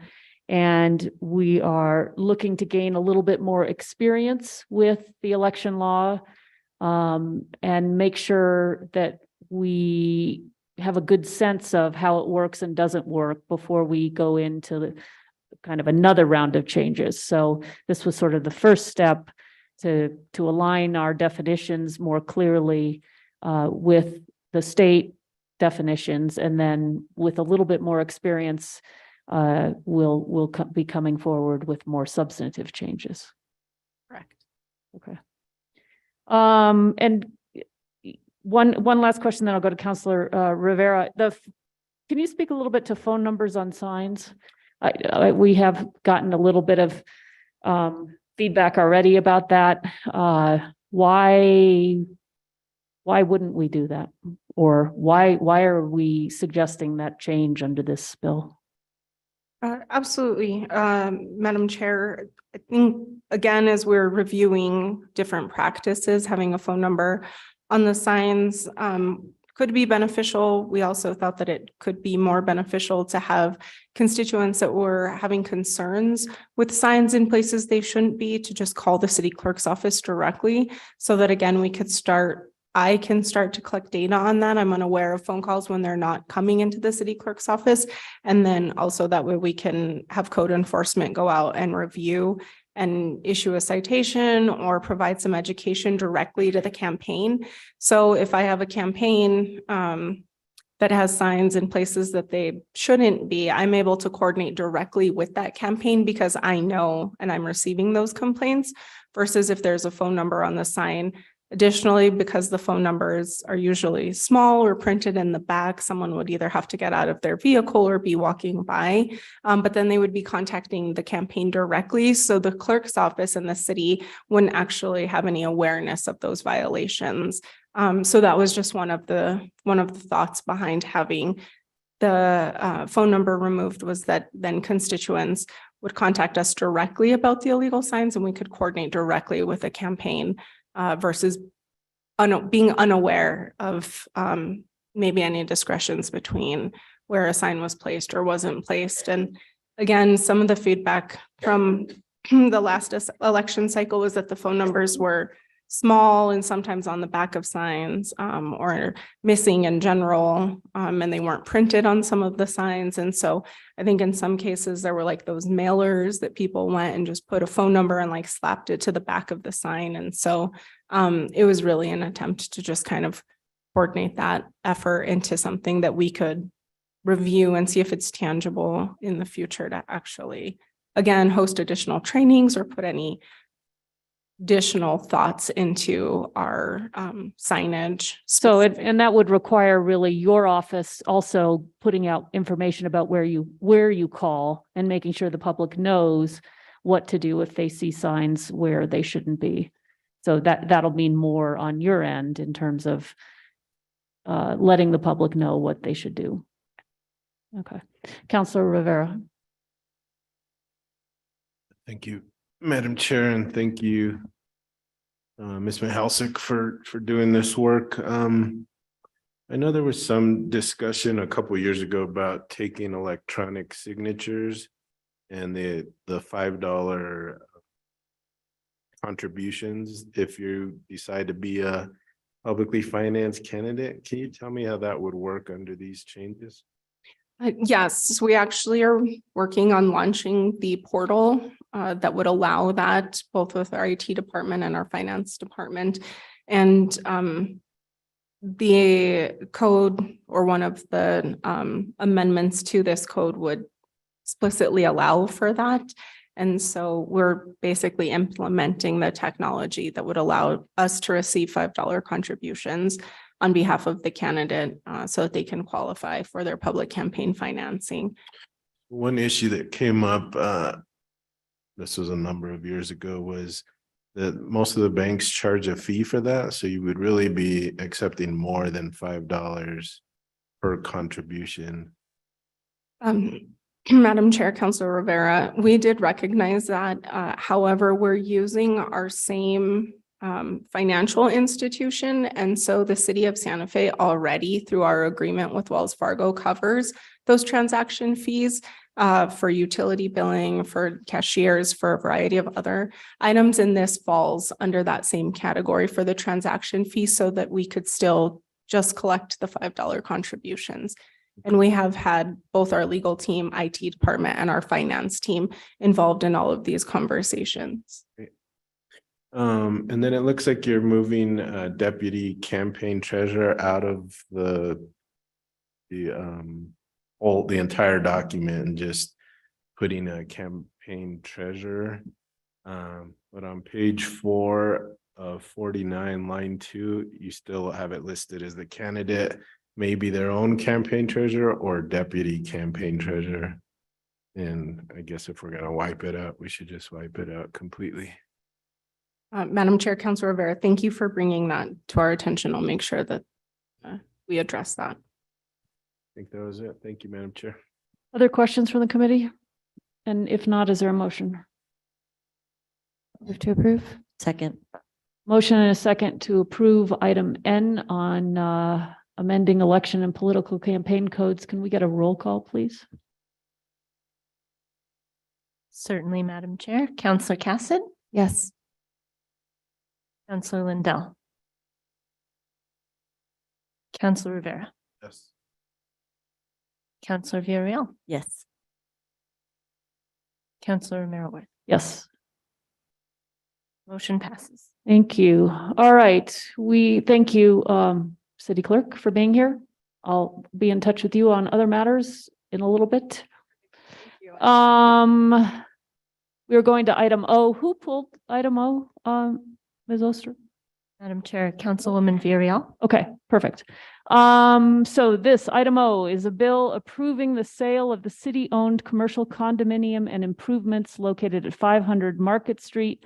And we are looking to gain a little bit more experience with the election law and make sure that we have a good sense of how it works and doesn't work before we go into the kind of another round of changes. So this was sort of the first step to align our definitions more clearly with the state definitions. And then with a little bit more experience, we'll be coming forward with more substantive changes. Correct. Okay. And one last question, then I'll go to Councilor Rivera. Can you speak a little bit to phone numbers on signs? We have gotten a little bit of feedback already about that. Why wouldn't we do that? Or why are we suggesting that change under this bill? Absolutely, Madam Chair. I think, again, as we're reviewing different practices, having a phone number on the signs could be beneficial. We also thought that it could be more beneficial to have constituents that were having concerns with signs in places they shouldn't be to just call the city clerk's office directly, so that, again, I can start to collect data on that. I'm unaware of phone calls when they're not coming into the city clerk's office. And then also that way we can have code enforcement go out and review and issue a citation or provide some education directly to the campaign. So if I have a campaign that has signs in places that they shouldn't be, I'm able to coordinate directly with that campaign because I know and I'm receiving those complaints, versus if there's a phone number on the sign. Additionally, because the phone numbers are usually small or printed in the back, someone would either have to get out of their vehicle or be walking by, but then they would be contacting the campaign directly. So the clerk's office in the city wouldn't actually have any awareness of those violations. So that was just one of the thoughts behind having the phone number removed, was that then constituents would contact us directly about the illegal signs and we could coordinate directly with the campaign. Versus being unaware of maybe any discretions between where a sign was placed or wasn't placed. And again, some of the feedback from the last election cycle was that the phone numbers were small and sometimes on the back of signs, or missing in general. And they weren't printed on some of the signs. And so I think in some cases there were like those mailers that people went and just put a phone number and like slapped it to the back of the sign. And so it was really an attempt to just kind of coordinate that effort into something that we could review and see if it's tangible in the future to actually, again, host additional trainings or put any additional thoughts into our signage. So and that would require really your office also putting out information about where you call and making sure the public knows what to do if they see signs where they shouldn't be. So that'll mean more on your end in terms of letting the public know what they should do. Okay. Councilor Rivera. Thank you, Madam Chair, and thank you, Ms. Mihalcik, for doing this work. I know there was some discussion a couple years ago about taking electronic signatures and the $5 contributions if you decide to be a publicly financed candidate. Can you tell me how that would work under these changes? Yes, we actually are working on launching the portal that would allow that both with our IT department and our finance department. And the code or one of the amendments to this code would explicitly allow for that. And so we're basically implementing the technology that would allow us to receive $5 contributions on behalf of the candidate so that they can qualify for their public campaign financing. One issue that came up, this was a number of years ago, was that most of the banks charge a fee for that. So you would really be accepting more than $5 per contribution. Madam Chair, Councilor Rivera, we did recognize that. However, we're using our same financial institution. And so the city of Santa Fe already, through our agreement with Wells Fargo, covers those transaction fees for utility billing, for cashiers, for a variety of other items. And this falls under that same category for the transaction fee so that we could still just collect the $5 contributions. And we have had both our legal team, IT department, and our finance team involved in all of these conversations. And then it looks like you're moving deputy campaign treasurer out of the entire document and just putting a campaign treasurer. But on page 4 of 49, line 2, you still have it listed as the candidate, maybe their own campaign treasurer or deputy campaign treasurer. And I guess if we're going to wipe it out, we should just wipe it out completely. Madam Chair, Councilor Rivera, thank you for bringing that to our attention. I'll make sure that we address that. I think that was it. Thank you, Madam Chair. Other questions from the committee? And if not, is there a motion? Move to approve. Second. Motion and a second to approve item N on amending election and political campaign codes. Can we get a roll call, please? Certainly, Madam Chair. Councilor Cassidy, Yes. Councilor Lindell, Councilor Rivera, Yes. Councilor Villarreal, Yes. Councilor Romero-Worth. Yes. Motion passes. Thank you. All right. We thank you, City Clerk, for being here. I'll be in touch with you on other matters in a little bit. We're going to item O. Who pulled item O? Ms. Oster? Madam Chair, Councilwoman Villarreal. Okay, perfect. So this item O is a bill approving the sale of the city-owned commercial condominium and improvements located at 500 Market Street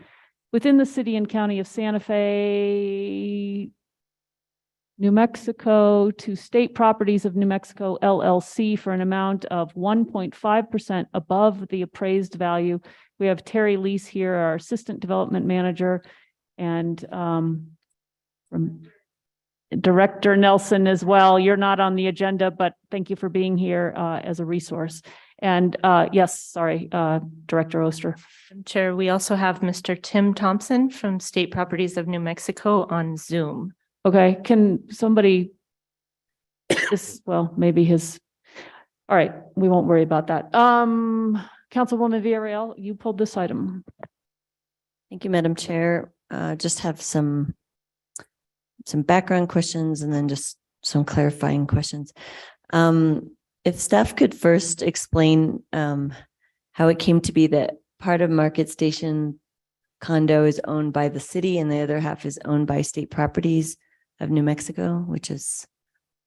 within the city and county of Santa Fe, New Mexico, to State Properties of New Mexico LLC for an amount of 1.5% above the appraised value. We have Terry Lease here, our Assistant Development Manager, and from Director Nelson as well. You're not on the agenda, but thank you for being here as a resource. And yes, sorry, Director Oster. Chair, we also have Mr. Tim Thompson from State Properties of New Mexico on Zoom. Okay, can somebody, well, maybe his, all right, we won't worry about that. Councilwoman Villarreal, you pulled this item. Thank you, Madam Chair. Just have some background questions and then just some clarifying questions. If staff could first explain how it came to be that part of Market Station condo is owned by the city and the other half is owned by State Properties of New Mexico, which is,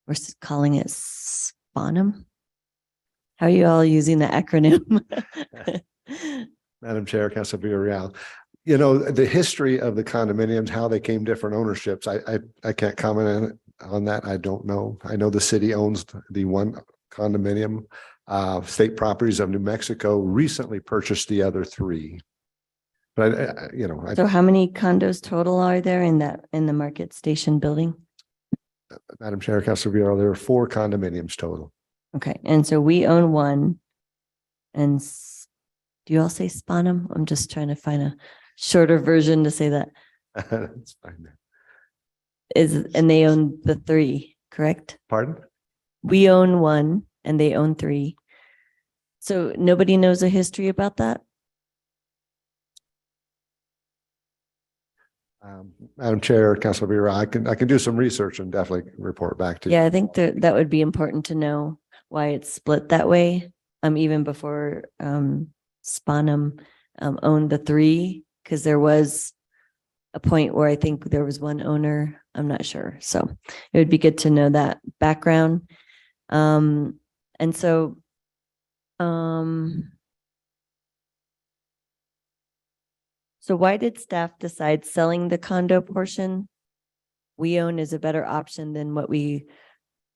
we're calling it SPONM. How are you all using the acronym? Madam Chair, Councilor Villarreal. You know, the history of the condominiums, how they came different ownerships. I can't comment on that. I don't know. I know the city owns the one condominium. State Properties of New Mexico recently purchased the other three. But you know, So how many condos total are there in the Market Station building? Madam Chair, Councilor Villarreal, there are 4 condominiums total. Okay, and so we own one. And do you all say SPONM? I'm just trying to find a shorter version to say that. That's fine. And they own the 3, correct? Pardon? We own 1 and they own 3. So nobody knows a history about that? Madam Chair, Councilor Villarreal, I can do some research and definitely report back to you. Yeah, I think that would be important to know why it's split that way. Even before SPONM owned the 3, because there was a point where I think there was one owner. I'm not sure. So it would be good to know that background. And so so why did staff decide selling the condo portion we own is a better option than what we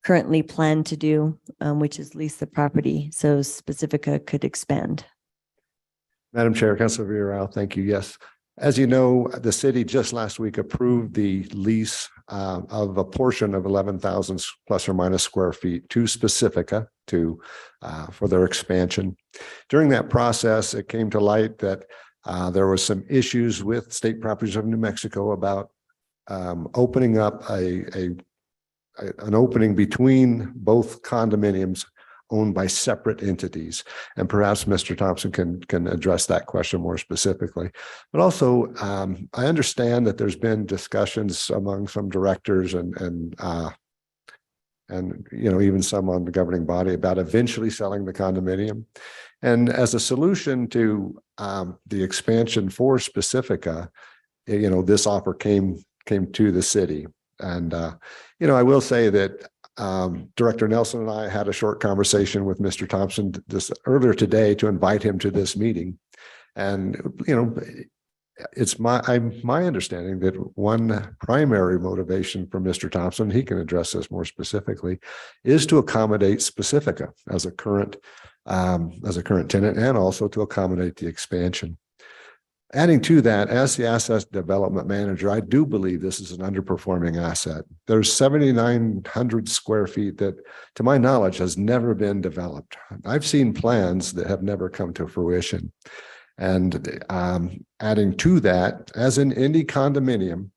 currently plan to do, which is lease the property so Pacifica could expand? Madam Chair, Councilor Villarreal, thank you. Yes. As you know, the city just last week approved the lease of a portion of 11,000 plus or minus square feet to Pacifica for their expansion. During that process, it came to light that there was some issues with State Properties of New Mexico about opening up an opening between both condominiums owned by separate entities. And perhaps Mr. Thompson can address that question more specifically. But also, I understand that there's been discussions among some directors and you know, even some on the governing body about eventually selling the condominium. And as a solution to the expansion for Pacifica, you know, this offer came to the city. And you know, I will say that Director Nelson and I had a short conversation with Mr. Thompson earlier today to invite him to this meeting. And, you know, it's my understanding that one primary motivation for Mr. Thompson, he can address this more specifically, is to accommodate Pacifica as a current tenant and also to accommodate the expansion. Adding to that, as the asset development manager, I do believe this is an underperforming asset. There's 7,900 square feet that, to my knowledge, has never been developed. I've seen plans that have never come to fruition. And adding to that, as in any condominium,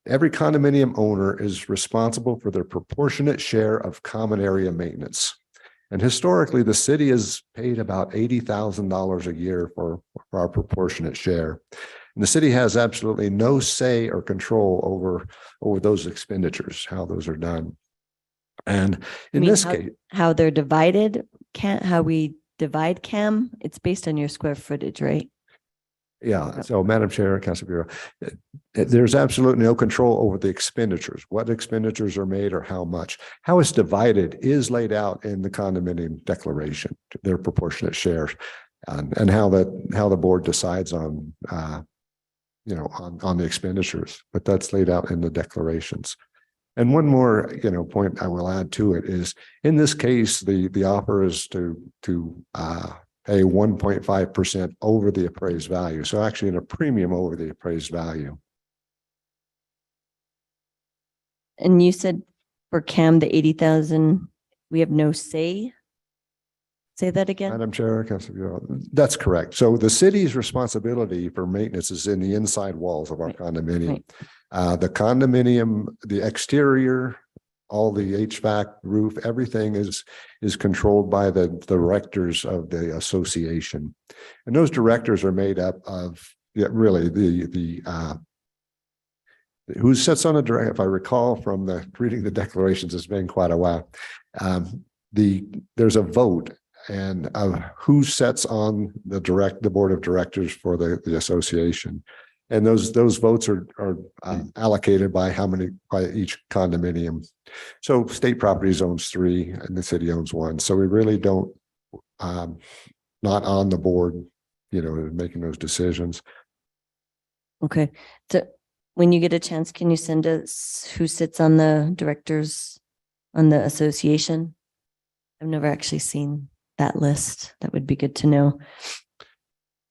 every condominium owner is responsible for their proportionate share of common area maintenance. And historically, the city has paid about $80,000 a year for our proportionate share. And the city has absolutely no say or control over those expenditures, how those are done. And in this case, how they're divided, how we divide CAM, it's based on your square footage, right? yeah. So Madam Chair, Councilor Bureau, there's absolutely no control over the expenditures, what expenditures are made or how much. How it's divided is laid out in the condominium declaration, their proportionate shares, and how the board decides on, you know, on the expenditures, but that's laid out in the declarations. And one more, you know, point I will add to it is, in this case, the offer is to pay 1.5% over the appraised value. So actually in a premium over the appraised value. And you said for CAM, the 80,000, we have no say? Say that again? Madam Chair, Councilor Bureau, that's correct. So the city's responsibility for maintenance is in the inside walls of our condominium. The condominium, the exterior, all the HVAC, roof, everything is controlled by the directors of the association. And those directors are made up of, really who sits on a direct, if I recall from reading the declarations, it's been quite a while. There's a vote and of who sets on the board of directors for the association. And those votes are allocated by by each condominium. So State Properties owns 3 and the city owns 1. So we really don't, not on the board, making those decisions. Okay. So when you get a chance, can you send us who sits on the directors on the association? I've never actually seen that list. That would be good to know.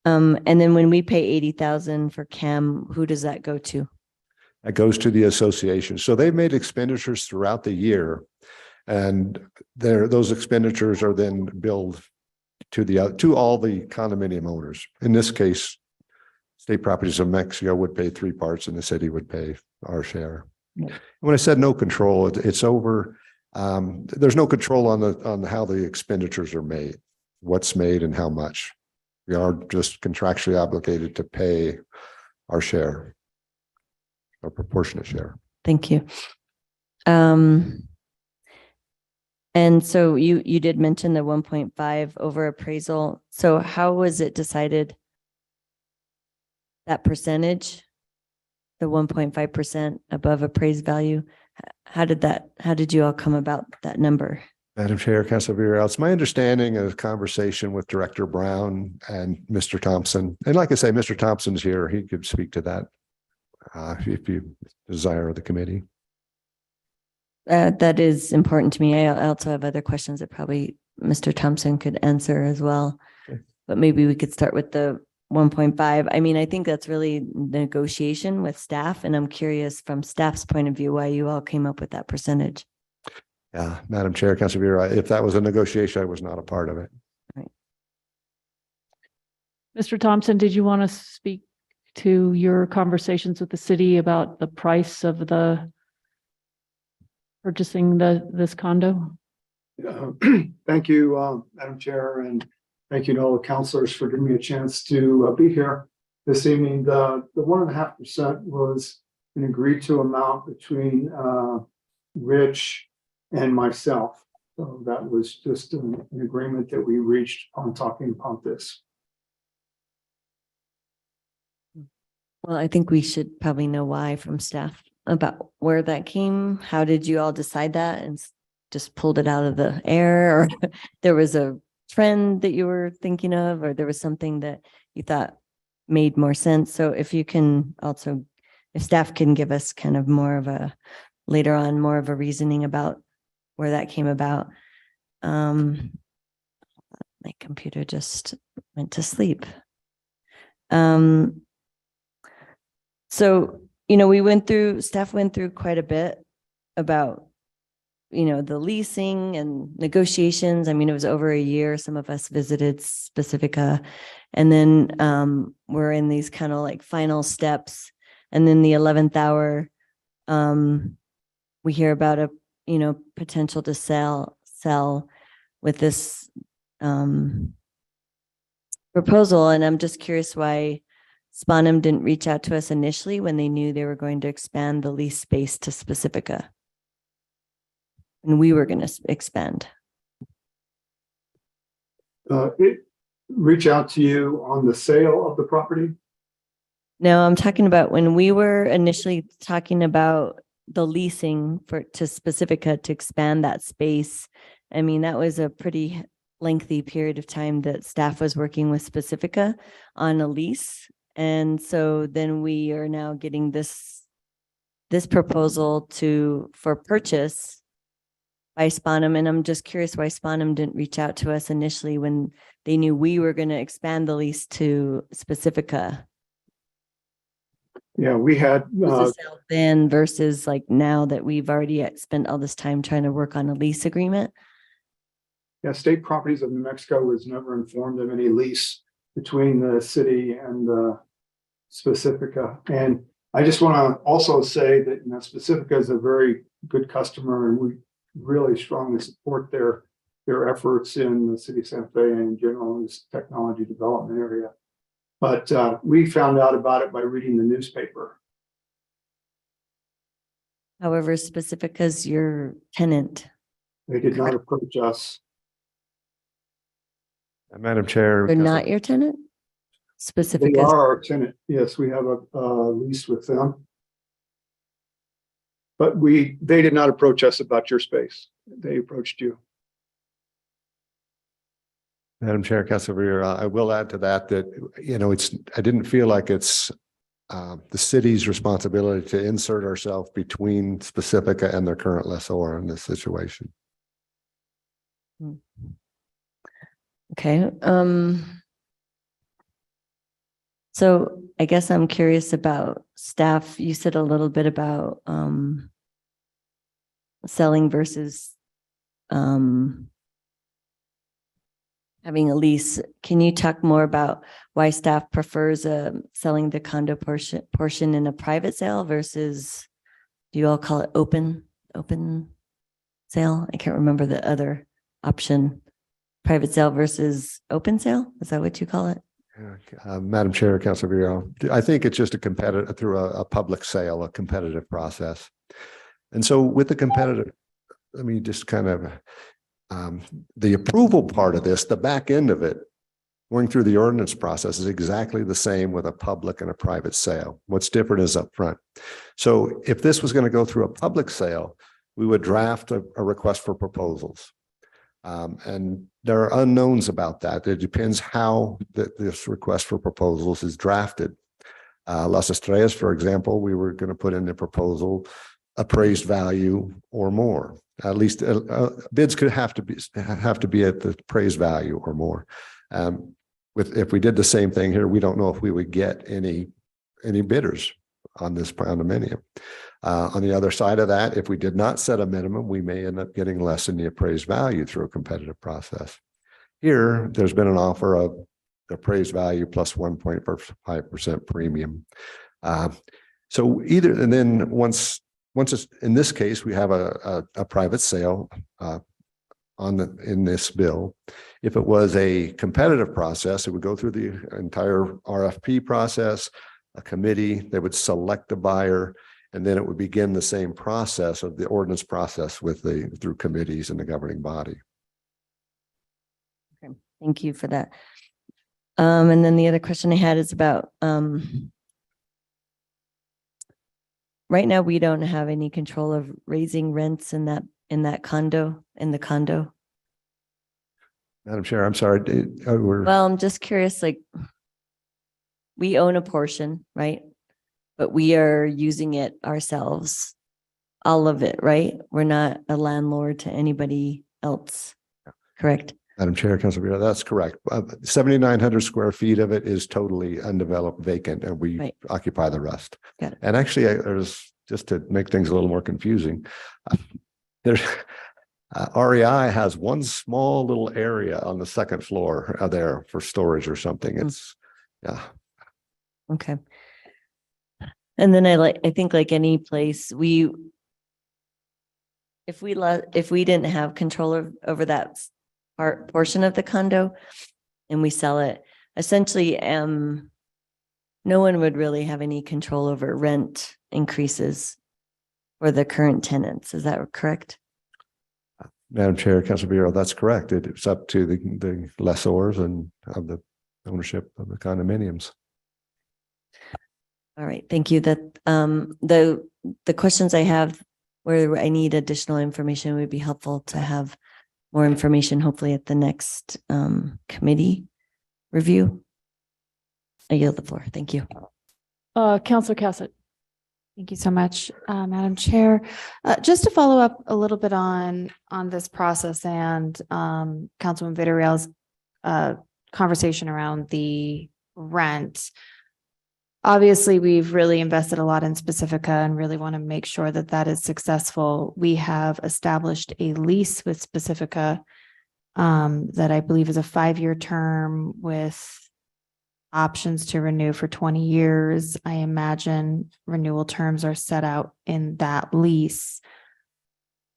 And then when we pay 80,000 for CAM, who does that go to? That goes to the association. So they've made expenditures throughout the year, and those expenditures are then billed to all the condominium owners. In this case, State Properties of Mexico would pay 3 parts, and the city would pay our share. When I said no control, it's over. There's no control on how the expenditures are made, what's made, and how much. We are just contractually obligated to pay our share, our proportionate share. Thank you. And so you did mention the 1.5 over appraisal. So how was it decided? That percentage, the 1.5% above appraised value, how did you all come about that number? Madam Chair, Councilor Vera, it's my understanding of conversation with Director Brown and Mr. Thompson. And like I say, Mr. Thompson's here. He could speak to that if you desire the committee. That is important to me. I also have other questions that probably Mr. Thompson could answer as well. Okay. But maybe we could start with the 1.5. I mean, I think that's really negotiation with staff. And I'm curious from staff's point of view, why you all came up with that percentage. Yeah, Madam Chair, Councilor Vera, if that was a negotiation, I was not a part of it. Right. Mr. Thompson, did you want to speak to your conversations with the city about the price of the purchasing this condo? Thank you, Madam Chair, and thank you to all the counselors for giving me a chance to be here this evening. The 1.5% was an agreed to amount between Rich and myself. So that was just an agreement that we reached on talking about this. Well, I think we should probably know why from staff about where that came. How did you all decide that and just pulled it out of the air? Or there was a trend that you were thinking of, or there was something that you thought made more sense? So if you can also, if staff can give us kind of more of a, later on, more of a reasoning about where that came about. My computer just went to sleep. So, staff went through quite a bit about, the leasing and negotiations. I mean, it was over a year. Some of us visited Pacifica, and then we're in these kind of like final steps. And then the 11th hour, we hear about a, potential to sell with this proposal. And I'm just curious why Spanum didn't reach out to us initially when they knew they were going to expand the lease space to Pacifica. And we were going to expand. It reach out to you on the sale of the property? No, I'm talking about when we were initially talking about the leasing to Pacifica to expand that space. I mean, that was a pretty lengthy period of time that staff was working with Pacifica on a lease. And so then we are now getting this proposal for purchase by Spanum. And I'm just curious why Spanum didn't reach out to us initially when they knew we were going to expand the lease to Pacifica. Yeah, we had Was the sale then versus like now that we've already spent all this time trying to work on a lease agreement? Yeah, State Properties of New Mexico was never informed of any lease between the city and Specifica. And I just want to also say that, you know, Specifica is a very good customer, and we really strongly support their efforts in the city of Santa Fe and in general in this technology development area. But we found out about it by reading the newspaper. However, Specifica's your tenant. They did not approach us. Madam Chair. They're not your tenant? They Specifica. are our tenant. Yes, we have a lease with them. But they did not approach us about your space. They approached you. Madam Chair, Councilor Rivera, I will add to that, you know, I didn't feel like it's the city's responsibility to insert ourselves between Specifica and their current lessor in this situation. Okay. So I guess I'm curious about staff. You said a little bit about selling versus having a lease. Can you talk more about why staff prefers selling the condo portion in a private sale versus, do you all call it open sale? I can't remember the other option. Private sale versus open sale? Is that what you call it? Madam Chair, Councilor Vero, I think it's just a competitive through a public sale, a competitive process. And so with the competitive, let me just kind of the approval part of this, the back end of it, going through the ordinance process is exactly the same with a public and a private sale. What's different is upfront. So if this was going to go through a public sale, we would draft a request for proposals. And there are unknowns about that. It depends how this request for proposals is drafted. Las Estrellas, for example, we were going to put in the proposal appraised value or more. At least bids could have to be at the appraised value or more. If we did the same thing here, we don't know if we would get any bidders on this condominium. On the other side of that, if we did not set a minimum, we may end up getting less in the appraised value through a competitive process. Here, there's been an offer of the appraised value plus 1.5% premium. So either, and then once it's, in this case, we have a private sale in this bill. If it was a competitive process, it would go through the entire RFP process, a committee, they would select a buyer, and then it would begin the same process of the ordinance process through committees and the governing body. Okay, thank you for that. And then the other question I had is about right now we don't have any control of raising rents in the condo. Madam Chair, I'm sorry. Well, I'm just curious, like, we own a portion, right? But we are using it ourselves, all of it, right? We're not a landlord to anybody else, correct? Madam Chair, Councilor Vero, that's correct. 7,900 square feet of it is totally undeveloped, vacant, and we occupy the rest. Got it. And actually, there's, just to make things a little more confusing, there's REI has one small little area on the second floor there for storage or something. It's, yeah. Okay. And then I think like any place, if we didn't have control over that portion of the condo and we sell it, essentially, no one would really have any control over rent increases for the current tenants. Is that correct? Madam Chair, Councilor Vero, that's correct. It's up to the lessors and of the ownership of the condominiums. All right, thank you. That the questions I have where I need additional information would be helpful to have more information, hopefully at the next committee review. I yield the floor. Thank you. Councilor Cassett. Thank you so much, Madam Chair. Just to follow up a little bit on this process and Councilman Villarreal's conversation around the rent. Obviously, we've really invested a lot in Specifica and really want to make sure that that is successful. We have established a lease with Specifica that I believe is a 5-year term with options to renew for 20 years. I imagine renewal terms are set out in that lease.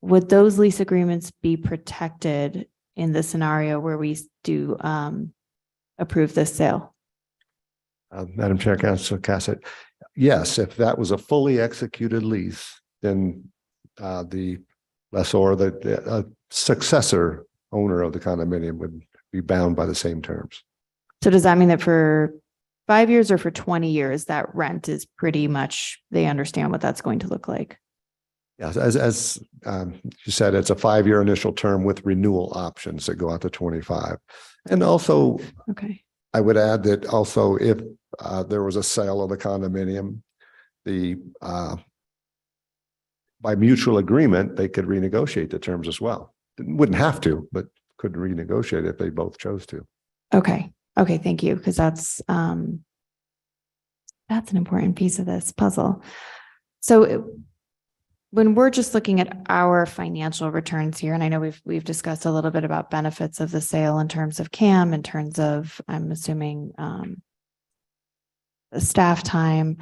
Would those lease agreements be protected in the scenario where we do approve this sale? Madam Chair, Councilor Cassett, yes, if that was a fully executed lease, then the lessor, the successor owner of the condominium would be bound by the same terms. So does that mean that for 5 years or for 20 years, that rent is pretty much, they understand what that's going to look like? Yes, as you said, it's a 5-year initial term with renewal options that go out to 25. And also, Okay. I would add that also if there was a sale of the condominium, by mutual agreement, they could renegotiate the terms as well. Wouldn't have to, but could renegotiate if they both chose to. Okay. Okay. Thank you. Because that's an important piece of this puzzle. So when we're just looking at our financial returns here, and I know we've discussed a little bit about benefits of the sale in terms of CAM, in terms of, I'm assuming, the staff time.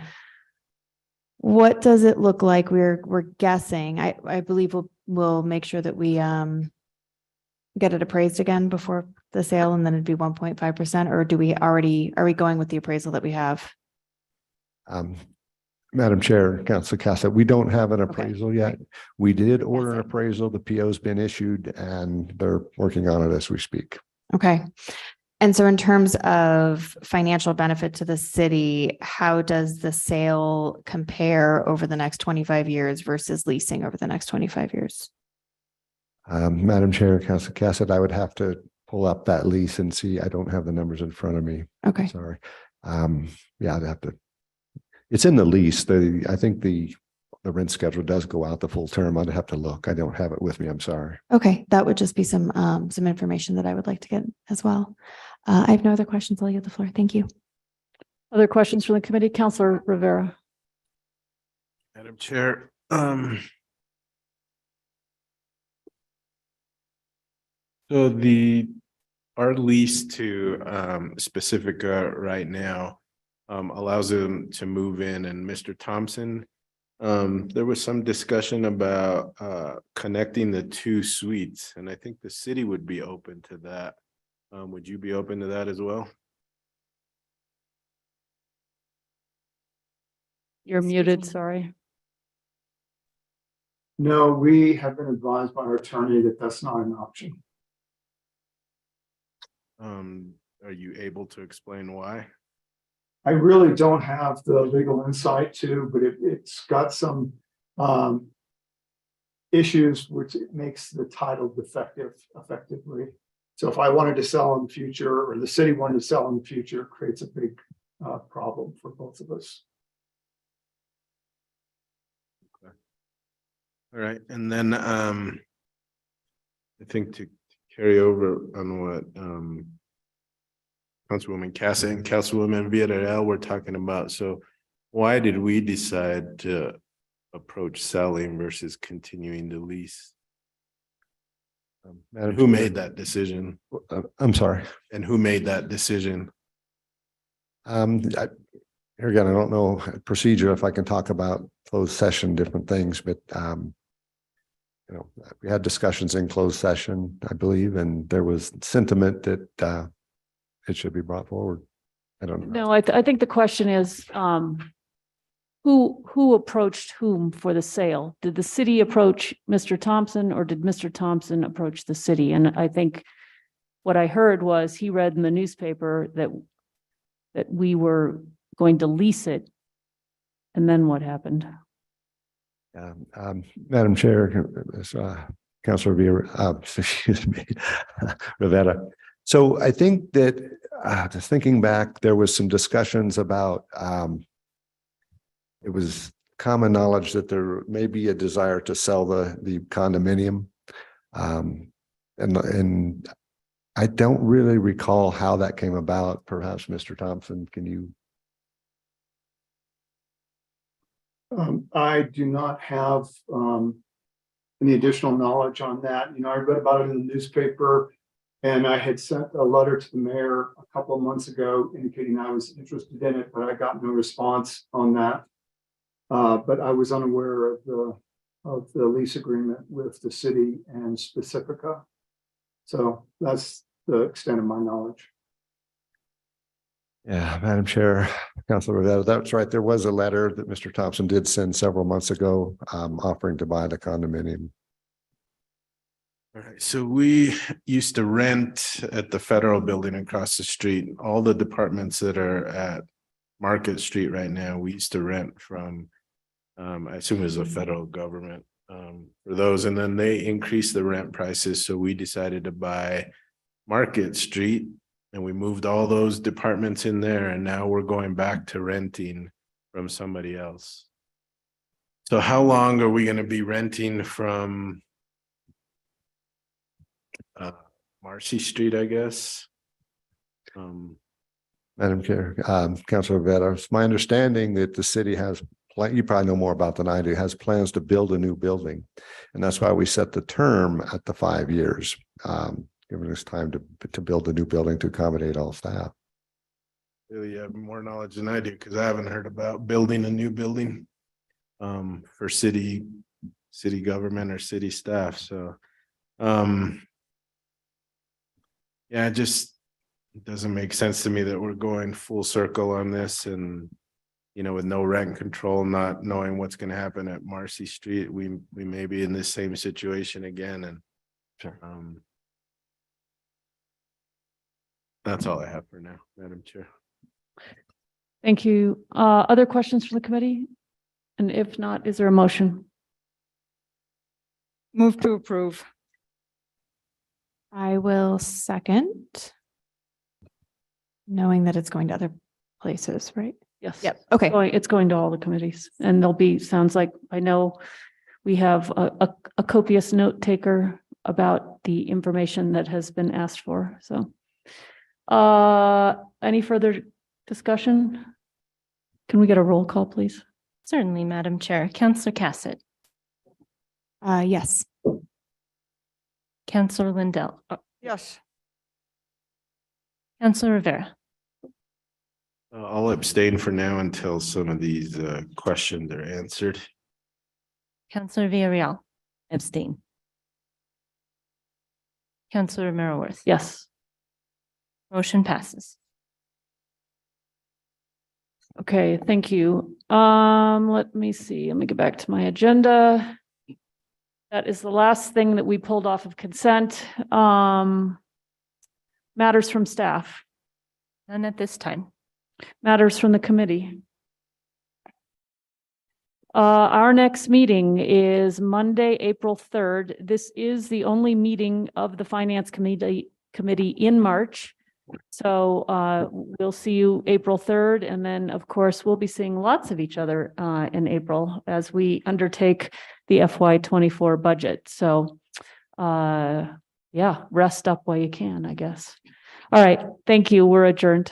What does it look like? We're guessing. I believe we'll make sure that we get it appraised again before the sale, and then it'd be 1.5%, or are we going with the appraisal that we have? Madam Chair, Councilor Cassett, we don't have an appraisal yet. We did order an appraisal. The PO's been issued and they're working on it as we speak. Okay. And so in terms of financial benefit to the city, how does the sale compare over the next 25 years versus leasing over the next 25 years? Madam Chair, Councilor Cassett, I would have to pull up that lease and see. I don't have the numbers in front of me. Okay. Sorry. Yeah, I'd have to. It's in the lease. I think the rent schedule does go out the full term. I'd have to look. I don't have it with me. I'm sorry. Okay. That would just be some information that I would like to get as well. I have no other questions. I'll yield the floor. Thank you. Other questions from the committee? Councilor Rivera. Madam Chair, so our lease to Pacifica right now allows them to move in, and Mr. Thompson, there was some discussion about connecting the 2 suites, and I think the city would be open to that. Would you be open to that as well? You're muted, sorry. No, we have been advised by our attorney that that's not an option. Are you able to explain why? I really don't have the legal insight to, but it's got some issues which it makes the title defective effectively. So if I wanted to sell in the future, or the city wanted to sell in the future, it creates a big problem for both of us. Okay. All right, and then I think to carry over on what Councilwoman Cassett and Councilwoman Villarreal were talking about. So why did we decide to approach selling versus continuing to lease? Who made that decision? I'm sorry. And who made that decision? Here again, I don't know procedure if I can talk about closed session, different things, but we had discussions in closed session, I believe, and there was sentiment that it should be brought forward. I don't know. No, I think the question is, who approached whom for the sale? Did the city approach Mr. Thompson, or did Mr. Thompson approach the city? And I think what I heard was he read in the newspaper that we were going to lease it. And then what happened? Madam Chair, Councilor Rivera. So I think that just thinking back, there was some discussions about it was common knowledge that there may be a desire to sell the condominium. And I don't really recall how that came about. Perhaps Mr. Thompson, can you? I do not have any additional knowledge on that. I read about it in the newspaper. And I had sent a letter to the mayor a couple of months ago indicating I was interested in it, but I got no response on that. But I was unaware of the lease agreement with the city and Specifica. So that's the extent of my knowledge. Yeah, Madam Chair, Councilor Rivera, that's right. There was a letter that Mr. Thompson did send several months ago, offering to buy the condominium. All right, so we used to rent at the federal building across the street. All the departments that are at Market Street right now, we used to rent from, I assume it was the federal government for those, and then they increased the rent prices. So we decided to buy Market Street and we moved all those departments in there, and now we're going back to renting from somebody else. So how long are we going to be renting from Marcy Street, I guess? Madam Chair, Councilor Rivera, it's my understanding that the city has, you probably know more about than I do, has plans to build a new building. And that's why we set the term at the 5 years, giving us time to build a new building to accommodate all staff. Really, you have more knowledge than I do, because I haven't heard about building a new building for city government or city staff. So yeah, it just doesn't make sense to me that we're going full circle on this, and with no rent control, not knowing what's going to happen at Marcy Street, we may be in this same situation again. And sure. That's all I have for now, Madam Chair. Thank you. Other questions from the committee? And if not, is there a motion? Move to approve. I will second. Knowing that it's going to other places, right? Yes. Yep. Okay. It's going to all the committees, and there'll be, sounds like, I know we have a copious note taker about the information that has been asked for. So any further discussion? Can we get a roll call, please? Certainly, Madam Chair. Councillor Cassett, Yes. Councillor Lindell, Yes. Councillor Rivera, I'll abstain for now until some of these questions are answered. Councillor Villarreal, Abstain. Councillor Romero Worth. Yes. Motion passes. Okay, thank you. Let me see. Let me get back to my agenda. That is the last thing that we pulled off of consent. Matters from staff, None at this time. matters from the committee. Our next meeting is Monday, April 3rd. This is the only meeting of the Finance Committee in March. So we'll see you April 3rd. And then, of course, we'll be seeing lots of each other in April as we undertake the FY24 budget. So yeah, rest up while you can, I guess. All right. Thank you. We're adjourned.